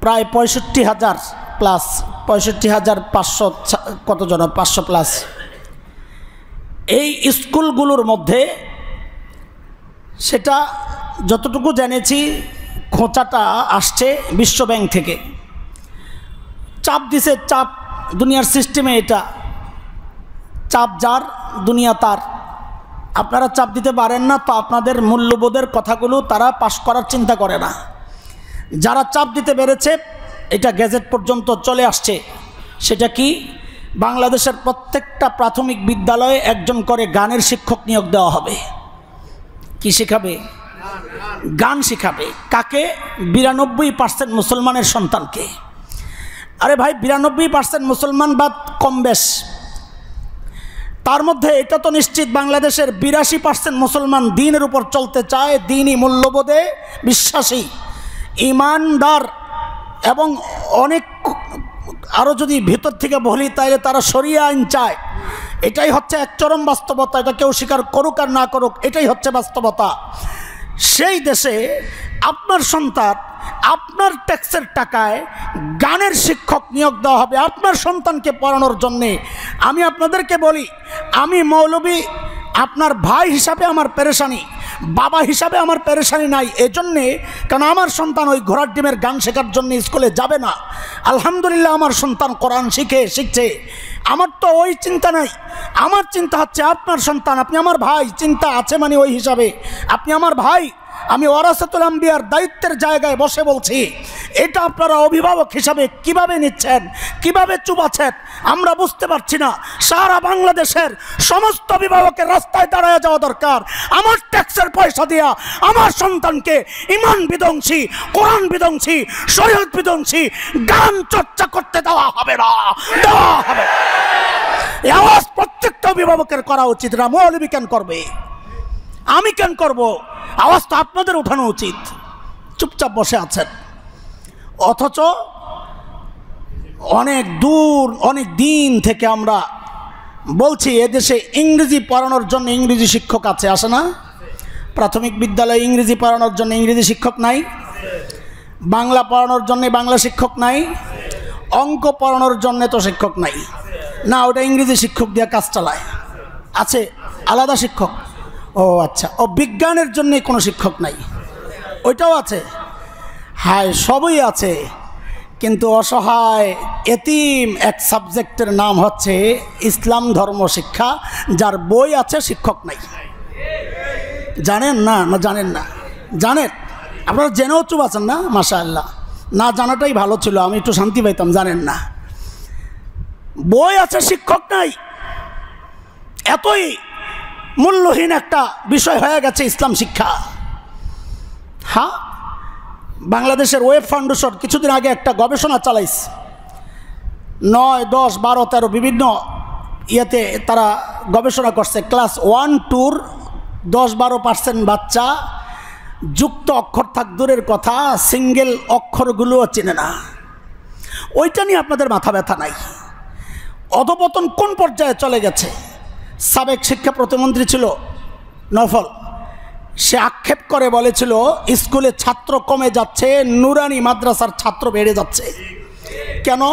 প্রায় 65,000 প্লাস, 65,500 কতজন, 500 প্লাস। এই স্কুলগুলোর মধ্যে সেটা যতটুকু জেনেছি, খোঁচাটা আসছে বিশ্বব্যাংক থেকে। চাপ দিছে, চাপ দুনিয়ার সিস্টেমে, এটা চাপ যার দুনিয়া তার। আপনারা চাপ দিতে পারেন না, তো আপনাদের মূল্যবোধের কথাগুলো তারা পাশ করার চিন্তা করে না। যারা চাপ দিতে পেরেছে, এটা গেজেট পর্যন্ত চলে আসছে। সেটা কি, বাংলাদেশের প্রত্যেকটা প্রাথমিক বিদ্যালয়ে একজন করে গানের শিক্ষক নিয়োগ দেওয়া হবে। কি শেখাবে? গান শেখাবে। কাকে? 92% মুসলমানের সন্তানকে। আরে ভাই, 92% মুসলমান বা কম বেশ, তার মধ্যে এটা তো নিশ্চিত বাংলাদেশের 82% মুসলমান দ্বীনের উপর চলতে চায়, দ্বীনি মূল্যবোধে বিশ্বাসী, ইমানদার, এবং অনেক আরও যদি ভেতর থেকে বলি তাহলে তারা শরিয়া আইন চায়। এটাই হচ্ছে এক চরম বাস্তবতা। এটা কেউ স্বীকার করুক আর না করুক, এটাই হচ্ছে বাস্তবতা। সেই দেশে আপনার সন্তান, আপনার ট্যাক্সের টাকায় গানের শিক্ষক নিয়োগ দেওয়া হবে আপনার সন্তানকে পড়ানোর জন্যে। আমি আপনাদেরকে বলি, আমি মৌলবী, আপনার ভাই হিসাবে আমার পেরেশানি, বাবা হিসাবে আমার পেরেশানি নাই। এজন্যে, কারণ আমার সন্তান ওই ঘোড়ার ডিমের গান শেখার জন্য স্কুলে যাবে না। আলহামদুলিল্লাহ, আমার সন্তান কোরআন শিখছে। আমার তো ওই চিন্তা নাই। আমার চিন্তা হচ্ছে আপনার সন্তান, আপনি আমার ভাই। চিন্তা আছে মানে ওই হিসাবে, আপনি আমার ভাই, আমি ওয়ারাসাতুল আম্বিয়ার দায়িত্বের জায়গায় বসে বলছি, এটা আপনারা অভিভাবক হিসাবে কিভাবে নিচ্ছেন, কিভাবে চুবাচ্ছেন আমরা বুঝতে পারছি না। সারা বাংলাদেশের সমস্ত অভিভাবকের রাস্তায় দাঁড়ায় যাওয়া দরকার। আমার ট্যাক্সের পয়সা দিয়া আমার সন্তানকে ইমান বিধ্বংসী, কোরআন বিধ্বংসী, শরীয়ত বিধ্বংসী গান চর্চা করতে দেওয়া হবে না, দেওয়া হবে। এই আওয়াজ প্রত্যেকটা অভিভাবকের করা উচিত না। মৌলবী কেন করবে, আমি কেন করব? আওয়াজ তো আপনাদের উঠানো উচিত। চুপচাপ বসে আছেন, অথচ অনেক দূর অনেক দিন থেকে আমরা বলছি এদেশে ইংরেজি পড়ানোর জন্য ইংরেজি শিক্ষক আছে, আসে না? প্রাথমিক বিদ্যালয়ে ইংরেজি পড়ানোর জন্য ইংরেজি শিক্ষক নাই? বাংলা পড়ানোর জন্য বাংলা শিক্ষক নাই? অঙ্ক পড়ানোর জন্য তো শিক্ষক নাই না, ওটা ইংরেজি শিক্ষক দিয়ে কাজ চালায়। আছে আলাদা শিক্ষক? ও আচ্ছা। ও বিজ্ঞানের জন্য কোনো শিক্ষক নাই, ওইটাও আছে? হায়, সবই আছে, কিন্তু অসহায় এতিম এক সাবজেক্টের নাম হচ্ছে ইসলাম ধর্ম শিক্ষা, যার বই আছে শিক্ষক নাই। জানেন না? না জানেন না? জানেন? আপনারা জেনেও চুপ আছেন না? মাশাআল্লাহ, না জানাটাই ভালো ছিল, আমি একটু শান্তি পাইতাম। জানেন না, বই আছে শিক্ষক নাই। এতই মূল্যহীন একটা বিষয় হয়ে গেছে ইসলাম শিক্ষা। হ্যাঁ, বাংলাদেশের ওয়েব ফাউন্ডেশন কিছুদিন আগে একটা গবেষণা চালাইছে। 9, 10, 12, 13 বিভিন্ন ইয়েতে তারা গবেষণা করছে। ক্লাস 1, 2 10-12% বাচ্চা যুক্ত অক্ষর থাক দূরের কথা, সিঙ্গেল অক্ষরগুলোও চেনে না। ওইটা নিয়ে আপনাদের মাথা ব্যথা নাই। অধপতন কোন পর্যায়ে চলে গেছে? সাবেক শিক্ষা প্রতিমন্ত্রী ছিল নফল, সে আক্ষেপ করে বলেছিল স্কুলে ছাত্র কমে যাচ্ছে, নুরানি মাদ্রাসার ছাত্র বেড়ে যাচ্ছে। কেন?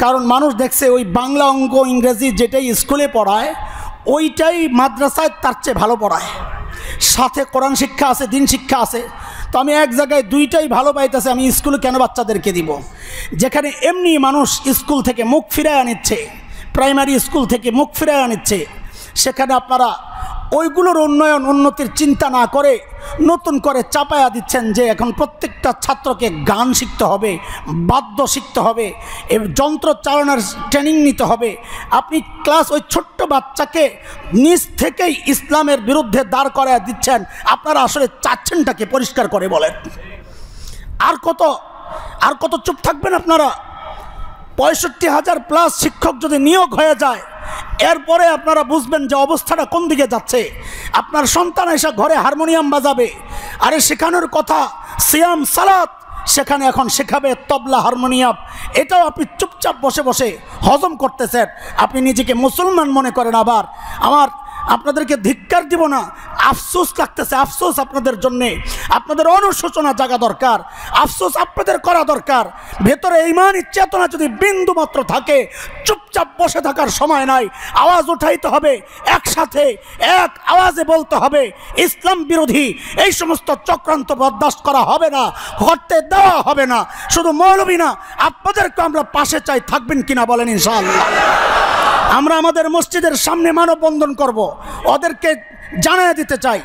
কারণ মানুষ দেখছে ওই বাংলা, অঙ্ক, ইংরেজি যেটাই স্কুলে পড়ায় ওইটাই মাদ্রাসায় তার চেয়ে ভালো পড়ায়, সাথে কোরআন শিক্ষা আছে, দিন শিক্ষা আছে। তো আমি এক জায়গায় দুইটাই ভালো পাইতেছে, আমি স্কুলে কেন বাচ্চাদেরকে দিব? যেখানে এমনি মানুষ স্কুল থেকে মুখ ফিরায় আনিচ্ছে, প্রাইমারি স্কুল থেকে মুখ ফিরায় আনিচ্ছে, সেখানে আপনারা ওইগুলোর উন্নয়ন উন্নতির চিন্তা না করে নতুন করে চাপায়া দিচ্ছেন যে এখন প্রত্যেকটা ছাত্রকে গান শিখতে হবে, বাদ্য শিখতে হবে, যন্ত্র চালনার ট্রেনিং নিতে হবে। আপনি ক্লাস ওই ছোট্ট বাচ্চাকে নিজ থেকেই ইসলামের বিরুদ্ধে দাঁড় করায় দিচ্ছেন। আপনারা আসলে চাচ্ছেনটাকে পরিষ্কার করে বলেন। আর কত চুপ থাকবেন আপনারা? 65,000+ শিক্ষক যদি নিয়োগ হয়ে যায়, এরপরে আপনারা বুঝবেন যে অবস্থাটা কোন দিকে যাচ্ছে। আপনার সন্তান এসে ঘরে হারমোনিয়াম বাজাবে, আরে শেখানোর কথা সিয়াম সালাত, সেখানে এখন শেখাবে তবলা, হারমোনিয়াম। এটাও আপনি চুপচাপ বসে বসে হজম করতেছেন। আপনি নিজেকে মুসলমান মনে করেন। আবার আপনাদেরকে ধিক্কার দিব না, আফসোস লাগতেছে, আফসোস আপনাদের জন্যে। আপনাদের অনুশোচনা জাগা দরকার, আফসোস আপনাদের করা দরকার। ভেতরে ঈমানী চেতনা যদি বিন্দু মাত্র থাকে, চুপচাপ বসে থাকার সময় নাই, আওয়াজ উঠাইতে হবে, একসাথে এক আওয়াজে বলতে হবে ইসলাম বিরোধী এই সমস্ত চক্রান্ত বরদাস্ত করা হবে না, করতে দেওয়া হবে না। শুধু মৌলবী না, আপনাদেরকে আমরা পাশে চাই, থাকবেন কিনা বলেন ইনশাআল্লাহ। আমরা আমাদের মসজিদের সামনে মানববন্ধন করব, ওদেরকে জানিয়ে দিতে চাই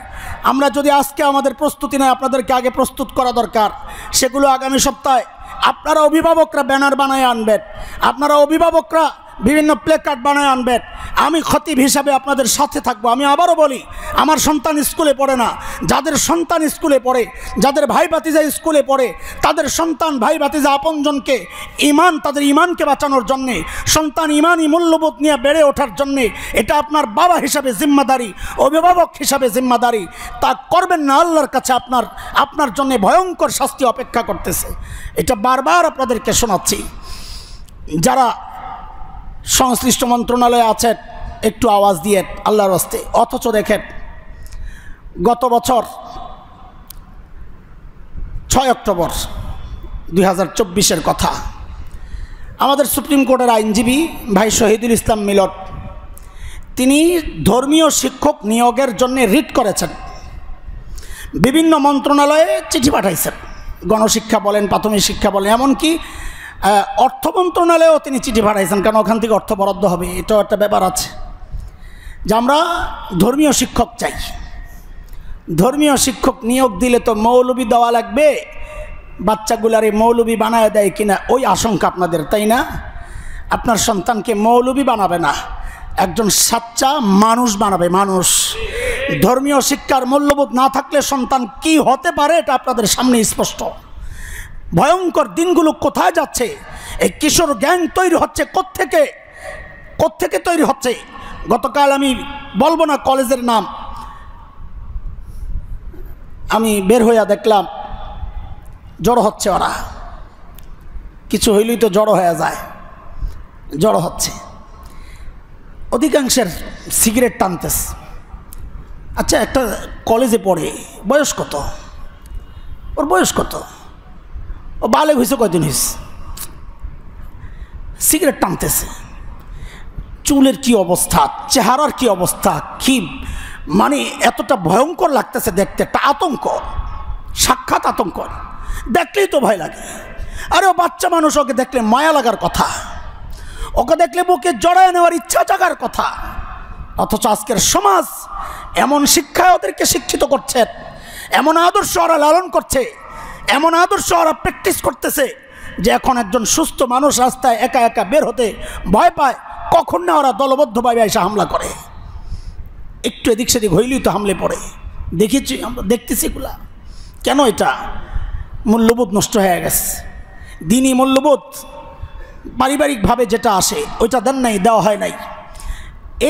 আমরা যদি আজকে আমাদের প্রস্তুতি নেই, আপনাদেরকে আগে প্রস্তুত করা দরকার। সেগুলো আগামী সপ্তাহে আপনারা অভিভাবকরা ব্যানার বানায় আনবেন, আপনারা অভিভাবকরা বিভিন্ন প্লে কার্ড বানায় আনবেন। আমি খতিব হিসাবে আপনাদের সাথে থাকবো। আমি আবারও বলি, আমার সন্তান স্কুলে পড়ে না, যাদের সন্তান স্কুলে পড়ে, যাদের ভাই ভাতিজা স্কুলে পড়ে, তাদের সন্তান ভাই ভাতিজা আপনজনকে তাদের ইমানকে বাঁচানোর জন্যে, সন্তান ইমানই মূল্যবোধ নিয়ে বেড়ে ওঠার জন্যে, এটা আপনার বাবা হিসাবে জিম্মাদারি, অভিভাবক হিসাবে জিম্মাদারি। তা করবেন না, আল্লাহর কাছে আপনার জন্যে ভয়ঙ্কর শাস্তি অপেক্ষা করতেছে। এটা বারবার আপনাদেরকে শোনাচ্ছি। যারা সংশ্লিষ্ট মন্ত্রণালয়ে আছেন একটু আওয়াজ দিয়ে আল্লাহর রাস্তে। অথচ দেখেন, গত বছর 6 অক্টোবর 2024-এর কথা, আমাদের সুপ্রিম কোর্টের আইনজীবী ভাই শহীদুল ইসলাম মিলন, তিনি ধর্মীয় শিক্ষক নিয়োগের জন্য রিট করেছেন, বিভিন্ন মন্ত্রণালয়ে চিঠি পাঠাইছেন, গণশিক্ষা বলেন, প্রাথমিক শিক্ষা বলেন, এমনকি অর্থ মন্ত্রণালয়েও তিনি চিঠি পাঠাইছেন, কারণ ওখান থেকে অর্থ বরাদ্দ হবে। এটাও একটা ব্যাপার আছে যে আমরা ধর্মীয় শিক্ষক চাই। ধর্মীয় শিক্ষক নিয়োগ দিলে তো মৌলবি দেওয়া লাগবে, বাচ্চাগুলারে মৌলবি বানায় দেয় কিনা ওই আশঙ্কা আপনাদের, তাই না? আপনার সন্তানকে মৌলবি বানাবে না, একজন সাচ্চা মানুষ বানাবে, মানুষ। ধর্মীয় শিক্ষার মূল্যবোধ না থাকলে সন্তান কি হতে পারে এটা আপনাদের সামনে স্পষ্ট। ভয়ঙ্কর দিনগুলো কোথায় যাচ্ছে? এই কিশোর গ্যাং তৈরি হচ্ছে কোত্থেকে তৈরি হচ্ছে? গতকাল আমি বলবো না কলেজের নাম, আমি বের হইয়া দেখলাম জড়ো হচ্ছে, ওরা কিছু হইলেই তো জড়ো হয়ে যায়, জড়ো হচ্ছে। অধিকাংশের সিগারেট টানতেছে। আচ্ছা, একটা কলেজে পড়ে, বয়স কত ওর? বয়স কত? ও বালেগ হয়েছে কয়দিন হয়েছে, সিগারেট টানতেছে। চুলের কি অবস্থা, চেহারার কি অবস্থা, কি মানে এতটা ভয়ঙ্কর লাগতেছে দেখতে, একটা আতঙ্ক, সাক্ষাৎ আতঙ্ক। দেখলেই তো ভয় লাগে। আরে ও বাচ্চা মানুষ, ওকে দেখলে মায়া লাগার কথা, ওকে দেখলে বুকে জড়ায় নেওয়ার ইচ্ছা জাগার কথা। অথচ আজকের সমাজ এমন শিক্ষায় ওদেরকে শিক্ষিত করছে, এমন আদর্শ ওরা লালন করছে, এমন আদর্শ ওরা প্র্যাকটিস করতেছে যে এখন একজন সুস্থ মানুষ রাস্তায় একা একা বের হতে ভয় পায়। কখন না ওরা দলবদ্ধভাবে এসে হামলা করে, একটু এদিক সেদিক হইলেই তো হামলে পড়ে। দেখেছি আমরা, দেখতেছি এগুলা। কেন? এটা মূল্যবোধ নষ্ট হয়ে গেছে। দিনই মূল্যবোধ পারিবারিকভাবে যেটা আসে ওইটা দেন নাই, দেওয়া হয় নাই।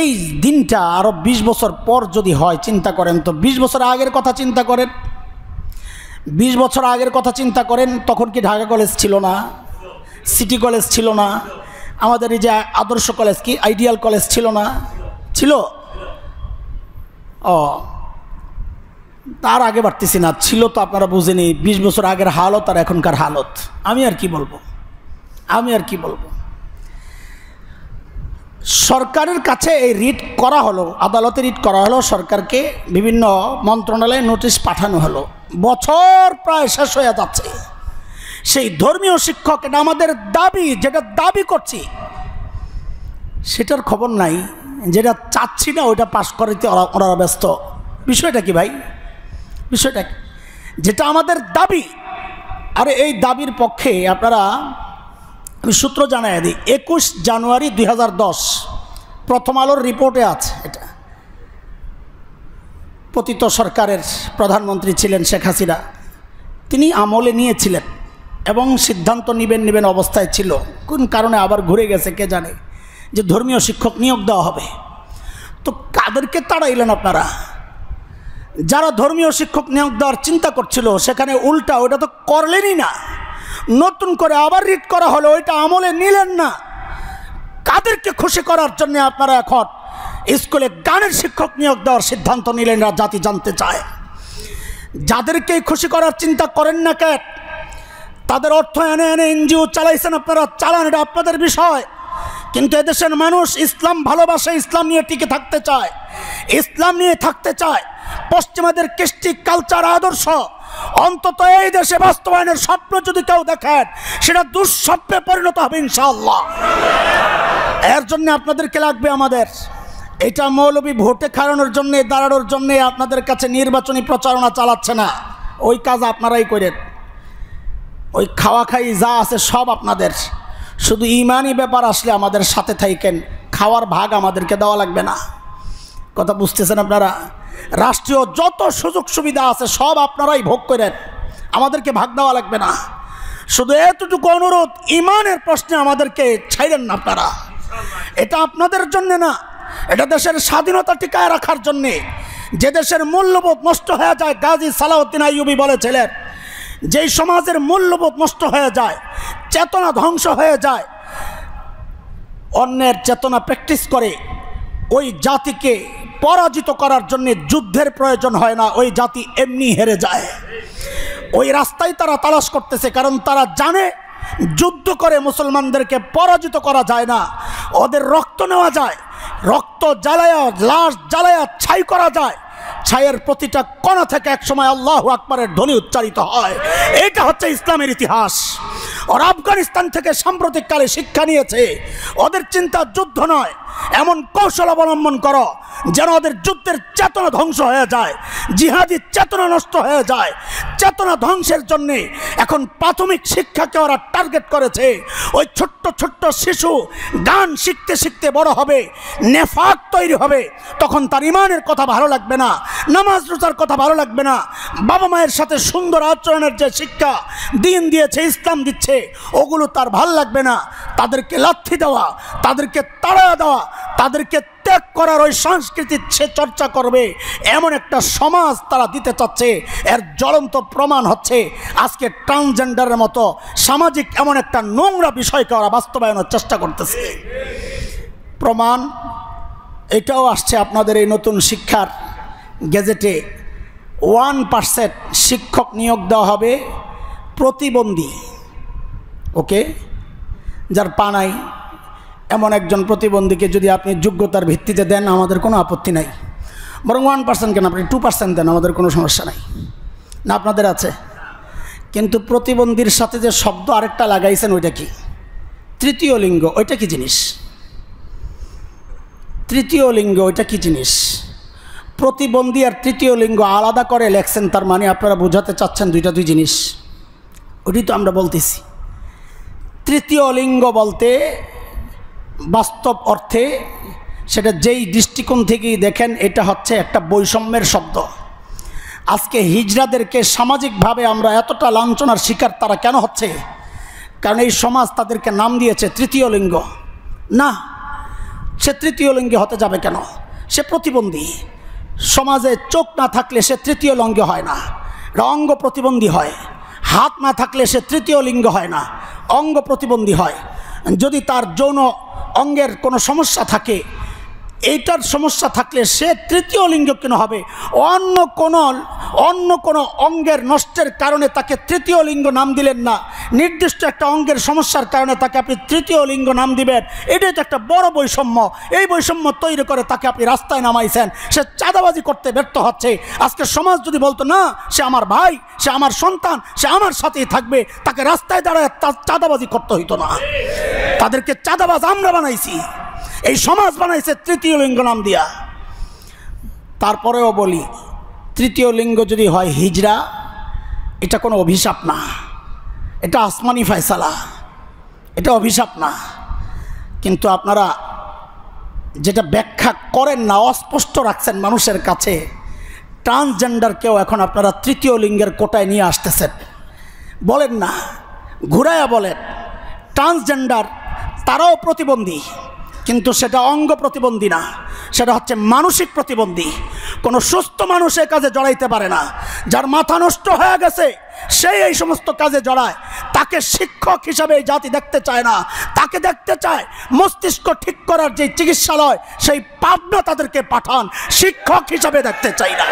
এই দিনটা আরও 20 বছর পর যদি হয়, চিন্তা করেন তো। 20 বছর আগের কথা চিন্তা করেন, 20 বছর আগের কথা চিন্তা করেন। তখন কি ঢাকা কলেজ ছিল না, সিটি কলেজ ছিল না, আমাদের এই যে আদর্শ কলেজ কি আইডিয়াল কলেজ ছিল না? ছিল। ও তার আগে বাড়তেছি না, ছিল তো আপনারা বুঝেনি। 20 বছর আগের হালত আর এখনকার হালত আমি আর কি বলবো। সরকারের কাছে এই রিট করা হলো, আদালতে রিট করা হলো, সরকারকে বিভিন্ন মন্ত্রণালয়ে নোটিশ পাঠানো হলো। বছর প্রায় শেষ হয়ে যাচ্ছে। সেই ধর্মীয় শিক্ষক, এটা আমাদের দাবি, যেটা দাবি করছি সেটার খবর নাই, যেটা চাচ্ছি না ওইটা পাশ করাইতে ওরা ব্যস্ত। বিষয়টা কি ভাই? বিষয়টা কি? যেটা আমাদের দাবি, আরে এই দাবির পক্ষে আপনারা, আমি সূত্র জানাই দিই। 21 জানুয়ারি 2010 প্রথম আলোর রিপোর্টে আছে। এটা পতিত সরকারের প্রধানমন্ত্রী ছিলেন শেখ হাসিনা, তিনি আমলে নিয়েছিলেন এবং সিদ্ধান্ত নেবেন অবস্থায় ছিল। কোন কারণে আবার ঘুরে গেছে কে জানে, যে ধর্মীয় শিক্ষক নিয়োগ দেওয়া হবে। তো কাদেরকে তাড়াইলেন আপনারা? যারা ধর্মীয় শিক্ষক নিয়োগ দেওয়ার চিন্তা করছিল সেখানে উল্টা ওইটা তো করলেনই না, নতুন করে আবার রিট করা হলো, ওইটা আমলে নিলেন না। কাদেরকে খুশি করার জন্য আপনারা এখন স্কুলে গানের শিক্ষক নিয়োগ দেওয়ার সিদ্ধান্ত নিলেন? জাতি জানতে চায়। যাদেরকে খুশি করার চিন্তা করেন না কেন, তাদের অর্থ এনে এনজিও চালাইছেন আপনারা, চালান, এটা আপনাদের বিষয়। কিন্তু এদেশের মানুষ ইসলাম ভালোবাসে, ইসলাম নিয়ে টিকে থাকতে চায়, ইসলাম নিয়ে থাকতে চায়। পশ্চিমাদের কৃষ্টি কালচার আদর্শ অন্তত এই দেশে বাস্তবায়নের স্বপ্ন যদি কেউ দেখেন, সেটা দুঃস্বপ্নে পরিণত হবে ইনশাআল্লাহ। এর জন্য আপনাদেরকে লাগবে আমাদের। এটা মৌলবী ভোটে খাওয়ানোর জন্যে, দাঁড়ানোর জন্যে আপনাদের কাছে নির্বাচনী প্রচারণা চালাচ্ছে না। ওই কাজ আপনারাই করেন, ওই খাওয়া খাই যা আছে সব আপনাদের। শুধু ইমানি ব্যাপার আসলে আমাদের সাথে থাকেন, খাওয়ার ভাগ আমাদেরকে দেওয়া লাগবে না। কথা বুঝতেছেন আপনারা? রাষ্ট্রীয় যত সুযোগ সুবিধা আছে সব আপনারাই ভোগ করেন, আমাদেরকে ভাগ দেওয়া লাগবে না। শুধু এতটুকু অনুরোধ, ইমানের প্রশ্নে আমাদেরকে ছাইরেন না আপনারা। এটা আপনাদের জন্য না, এটা দেশের স্বাধীনতা টিকায় রাখার জন্যে। যে দেশের মূল্যবোধ নষ্ট হয়ে যায়, গাজী সালাউদ্দিন আইয়ুবী বলেছিলেন, যেই সমাজের মূল্যবোধ নষ্ট হয়ে যায়, চেতনা ধ্বংস হয়ে যায়, অন্যের চেতনা প্র্যাকটিস করে, ওই জাতিকে পরাজিত করার জন্য যুদ্ধের প্রয়োজন হয় না, ওই জাতি এমনি হেরে যায়। ওই রাস্তায় তারা তালাশ করতেছে, কারণ তারা জানে যুদ্ধ করে মুসলমানদেরকে পরাজিত করা যায় না, ওদের রক্ত নেওয়া যায়, রক্ত জ্বালায়া, লাশ জ্বালায়া ছাই করা যায়, ছায়ের প্রতিটা কণা থেকে একসময় আল্লাহু আকবারের ধ্বনি উচ্চারিত হয়। এটা হচ্ছে ইসলামের ইতিহাস। ওরা আফগানিস্তান থেকে সাম্প্রতিককালে শিক্ষা নিয়েছে। ওদের চিন্তা যুদ্ধ নয়, এমন কৌশল অবলম্বন করো যেন ওদের যুদ্ধের চেতনা ধ্বংস হয়ে যায়, জিহাদি চেতনা নষ্ট হয়ে যায়। চেতনা ধ্বংসের জন্যে এখন প্রাথমিক শিক্ষাকে ওরা টার্গেট করেছে। ওই ছোট্ট ছোট্ট শিশু গান শিখতে শিখতে বড় হবে, নেফাক তৈরি হবে, তখন তার ইমানের কথা ভালো লাগবে না, নামাজ রোজার কথা ভালো লাগবে না, বাবা মায়ের সাথে সুন্দর আচরণের যে শিক্ষা দিন দিয়েছে, ইসলাম দিচ্ছে, ওগুলো তার ভালো লাগবে না। তাদেরকে লাথি দেওয়া, তাদেরকে তাড়া দেওয়া, তাদেরকে ত্যাগ করার ওই সংস্কৃতির সে চর্চা করবে, এমন একটা সমাজ তারা দিতে চাচ্ছে। এর জ্বলন্ত প্রমাণ হচ্ছে আজকে ট্রান্সজেন্ডারের মতো সামাজিক এমন একটা নোংরা বিষয়কে ওরা বাস্তবায়নের চেষ্টা করতেছে। প্রমাণ এটাও আসছে আপনাদের এই নতুন শিক্ষার গেজেটে 1% শিক্ষক নিয়োগ দেওয়া হবে প্রতিবন্ধী। ওকে, যার পা নাই এমন একজন প্রতিবন্ধীকে যদি আপনি যোগ্যতার ভিত্তিতে দেন, আমাদের কোনো আপত্তি নাই। বরং 1% কেন, আপনি 2% দেন, আমাদের কোনো সমস্যা নাই। না আপনাদের আছে? কিন্তু প্রতিবন্ধীর সাথে যে শব্দ আরেকটা লাগাইছেন, ওইটা কি? তৃতীয় লিঙ্গ। ওইটা কি জিনিস? তৃতীয় লিঙ্গ ওইটা কি জিনিস? প্রতিবন্ধী আর তৃতীয় লিঙ্গ আলাদা করে লেখছেন, তার মানে আপনারা বোঝাতে চাচ্ছেন দুইটা দুই জিনিস। ওইটাই তো আমরা বলতেছি। তৃতীয় লিঙ্গ বলতে বাস্তব অর্থে সেটা যেই দৃষ্টিকোণ থেকেই দেখেন, এটা হচ্ছে একটা বৈষম্যের শব্দ। আজকে হিজড়াদেরকে সামাজিকভাবে আমরা এতটা লাঞ্ছনার শিকার তারা কেন হচ্ছে? কারণ এই সমাজ তাদেরকে নাম দিয়েছে তৃতীয় লিঙ্গ। না, সে তৃতীয় লিঙ্গে হতে যাবে কেন? সে প্রতিবন্ধী। সমাজে চোখ না থাকলে সে তৃতীয় লিঙ্গ হয় না, অঙ্গ প্রতিবন্ধী হয়। হাত না থাকলে সে তৃতীয় লিঙ্গ হয় না, অঙ্গ প্রতিবন্ধী হয়। যদি তার যৌন অঙ্গের কোনো সমস্যা থাকে, এইটার সমস্যা থাকলে সে তৃতীয় লিঙ্গ কেন হবে? অন্য কোনো অঙ্গের নষ্টের কারণে তাকে তৃতীয় লিঙ্গ নাম দিলেন না, নির্দিষ্ট একটা অঙ্গের সমস্যার কারণে তাকে আপনি তৃতীয় লিঙ্গ নাম দিবেন। এটাই তো একটা বড় বৈষম্য। এই বৈষম্য তৈরি করে তাকে আপনি রাস্তায় নামাইছেন। সে চাঁদাবাজি করতে ব্যর্থ হচ্ছে। আজকে সমাজ যদি বলতো না, সে আমার ভাই, সে আমার সন্তান, সে আমার সাথেই থাকবে, তাকে রাস্তায় দাঁড়ায় চাঁদাবাজি করতে হইতো না। তাদেরকে চাঁদাবাজ আমরা বানাইছি, এই সমাজ বানাইছে তৃতীয় লিঙ্গ নাম দিয়া। তারপরেও বলি, তৃতীয় লিঙ্গ যদি হয় হিজড়া, এটা কোনো অভিশাপ না, এটা আসমানি ফয়সালা, এটা অভিশাপ না। কিন্তু আপনারা যেটা ব্যাখ্যা করেন না, অস্পষ্ট রাখছেন মানুষের কাছে, ট্রান্সজেন্ডারকেও এখন আপনারা তৃতীয় লিঙ্গের কোটায় নিয়ে আসতেছেন। বলেন না, ঘুরাইয়া বলেন ট্রান্সজেন্ডার তারাও প্রতিবন্ধী, কিন্তু সেটা অঙ্গ প্রতিবন্ধী না, সেটা হচ্ছে মানসিক প্রতিবন্ধী। কোনো সুস্থ মানুষ এই কাজে জড়াইতে পারে না। যার মাথা নষ্ট হয়ে গেছে সেই এই সমস্ত কাজে জড়ায়। তাকে শিক্ষক হিসাবে এই জাতি দেখতে চায় না, তাকে দেখতে চায় মস্তিষ্ক ঠিক করার যে চিকিৎসালয়, সেই পাবনা তাদেরকে পাঠান, শিক্ষক হিসাবে দেখতে চাই না।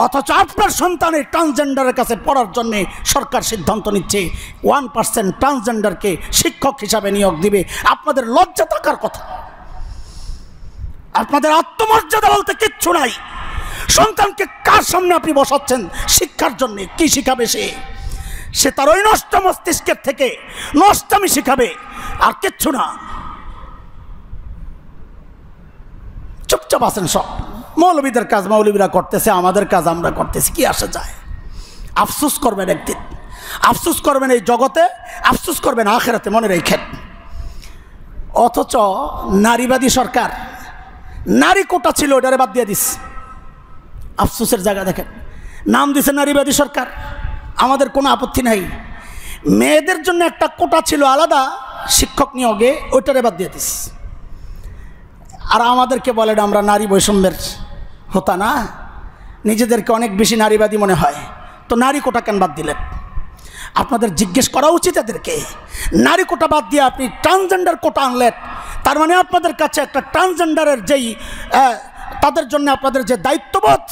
অথচ আপনার সন্তানের ট্রান্সজেন্ডারের কাছে পড়ার জন্যে সরকার সিদ্ধান্ত নিচ্ছে 1% ট্রান্সজেন্ডারকে শিক্ষক হিসাবে নিয়োগ দিবে। আপনাদের লজ্জা থাকার কথা। আপনাদের আত্মমর্যাদা বলতে কিচ্ছু নাই। সন্তানকে কার সামনে আপনি বসাচ্ছেন শিক্ষার জন্য? কি শিখাবে সে? সে তার ওই নষ্ট মস্তিষ্কের থেকে নষ্টামি শিখাবে, আর কিচ্ছু না। চুপচাপ আছেন সব। মৌলবীদের কাজ মৌলবীরা করতেছে, আমাদের কাজ আমরা করতেছি, কি আসে যায়? আফসোস করবেন একদিন, আফসোস করবেন এই জগতে, আফসোস করবেন আখেরাতে, মনে রেখেন। অথচ নারীবাদী সরকার, নারী কোটা ছিল, ওটারে বাদ দিয়ে দিস। আফসোসের জায়গা দেখেন, নাম দিছে নারীবাদী সরকার, আমাদের কোনো আপত্তি নাই। মেয়েদের জন্য একটা কোটা ছিল আলাদা শিক্ষক নিয়োগে, ওইটারে বাদ দিয়ে দিস। আর আমাদেরকে বলেন আমরা নারী বৈষম্যের হতা না, নিজেদেরকে অনেক বেশি নারীবাদী মনে হয়, তো নারী কোটা কেন বাদ দিলেন? আপনাদের জিজ্ঞেস করা উচিত এদেরকে। নারী কোটা বাদ দিয়ে আপনি ট্রান্সজেন্ডার কোটা আনলেন, তার মানে আপনাদের কাছে একটা ট্রান্সজেন্ডারের যেই তাদের জন্য আপনাদের যে দায়িত্ববোধ,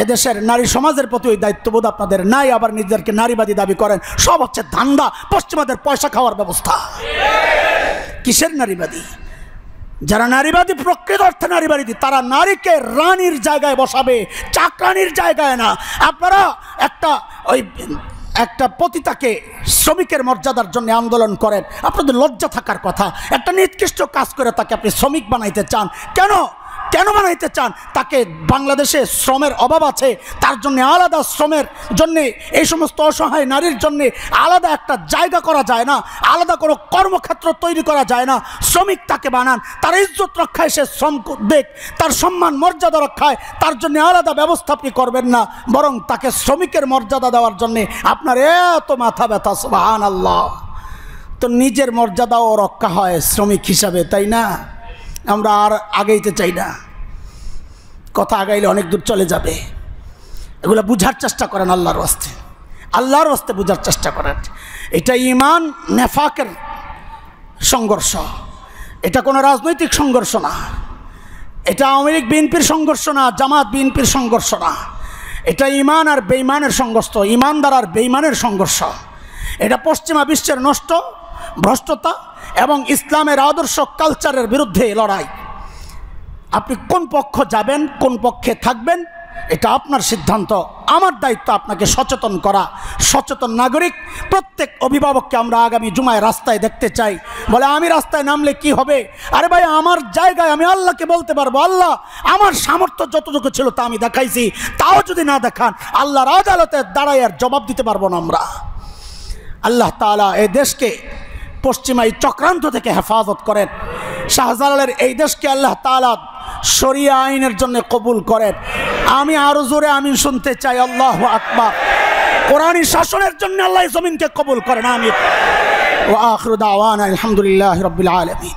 এদেশের নারী সমাজের প্রতি ওই দায়িত্ববোধ আপনাদের নাই। আবার নিজেদেরকে নারীবাদী দাবি করেন, সব হচ্ছে ধান্দা, পশ্চিমাদের পয়সা খাওয়ার ব্যবস্থা। কিসের নারীবাদী? যারা নারীবাদী, প্রকৃত অর্থে নারীবাদী, তারা নারীকে রানীর জায়গায় বসাবে, চাকরানির জায়গায় না। আপনারা একটা পতিতাকে শ্রমিকের মর্যাদার জন্য আন্দোলন করেন, আপনাদের লজ্জা থাকার কথা। একটা নিকৃষ্ট কাজ করে তাকে আপনি শ্রমিক বানাইতে চান কেন? কেন বানাইতে চান? তাকে বাংলাদেশে শ্রমের অভাব আছে, তার জন্য আলাদা শ্রমের জন্যে, এই সমস্ত অসহায় নারীর জন্যে আলাদা একটা জায়গা করা যায় না, আলাদা কোনো কর্মক্ষেত্র তৈরি করা যায় না। শ্রমিক তাকে বানান, তার ইজ্জত রক্ষায় সে শ্রম দেখ, তার সম্মান মর্যাদা রক্ষায় তার জন্য আলাদা ব্যবস্থা আপনি করবেন না, বরং তাকে শ্রমিকের মর্যাদা দেওয়ার জন্যে আপনার এত মাথা ব্যথা। সুবহানাল্লাহ। তো নিজের মর্যাদাও রক্ষা হয় শ্রমিক হিসাবে, তাই না? আমরা আর আগাইতে চাই না, কথা আগাইলে অনেক দূর চলে যাবে। এগুলো বুঝার চেষ্টা করেন আল্লাহর ওয়াস্তে, আল্লাহর ওয়াস্তে বুঝার চেষ্টা করেন। এটা ঈমান নেফাকের সংঘর্ষ, এটা কোনো রাজনৈতিক সংঘর্ষ না, এটা আওয়ামী লীগ বিএনপির সংঘর্ষ না, জামাত বিএনপির সংঘর্ষ না, এটা ঈমান আর বেঈমানের সংঘর্ষ, ঈমানদার আর বেঈমানের সংঘর্ষ। এটা পশ্চিমা বিশ্বের নষ্ট ভ্রষ্টতা এবং ইসলামের আদর্শ কালচারের বিরুদ্ধে লড়াই। আপনি কোন পক্ষ যাবেন, কোন পক্ষে থাকবেন, এটা আপনার সিদ্ধান্ত। আমার দায়িত্ব আপনাকে সচেতন করা, সচেতন নাগরিক। প্রত্যেক অভিভাবককে আমরা আগামী জুমায় রাস্তায় দেখতে চাই। বলে আমি রাস্তায় নামলে কি হবে? আরে ভাই, আমার জায়গায় আমি আল্লাহকে বলতে পারবো, আল্লাহ আমার সামর্থ্য যতটুকু ছিল তা আমি দেখাইছি, তাও যদি না দেখান আল্লাহর আদালতে দাঁড়াই আর জবাব দিতে পারবো না আমরা। আল্লাহ তাআলা এই দেশকে পশ্চিমাই চক্রান্ত থেকে হেফাজত করেন। শাহজালালের এই দেশকে আল্লাহ তাআলা শরিয়া আইনের জন্য কবুল করেন। আমি আরো জোরে আমিন শুনতে চাই। আল্লাহু আকবার। কোরআনী শাসনের জন্য আল্লাহ জমিনকে কবুল করেন। আমিন। ওয়া আখিরু দাওয়ানা আলহামদুলিল্লাহি রাব্বিল আলামিন।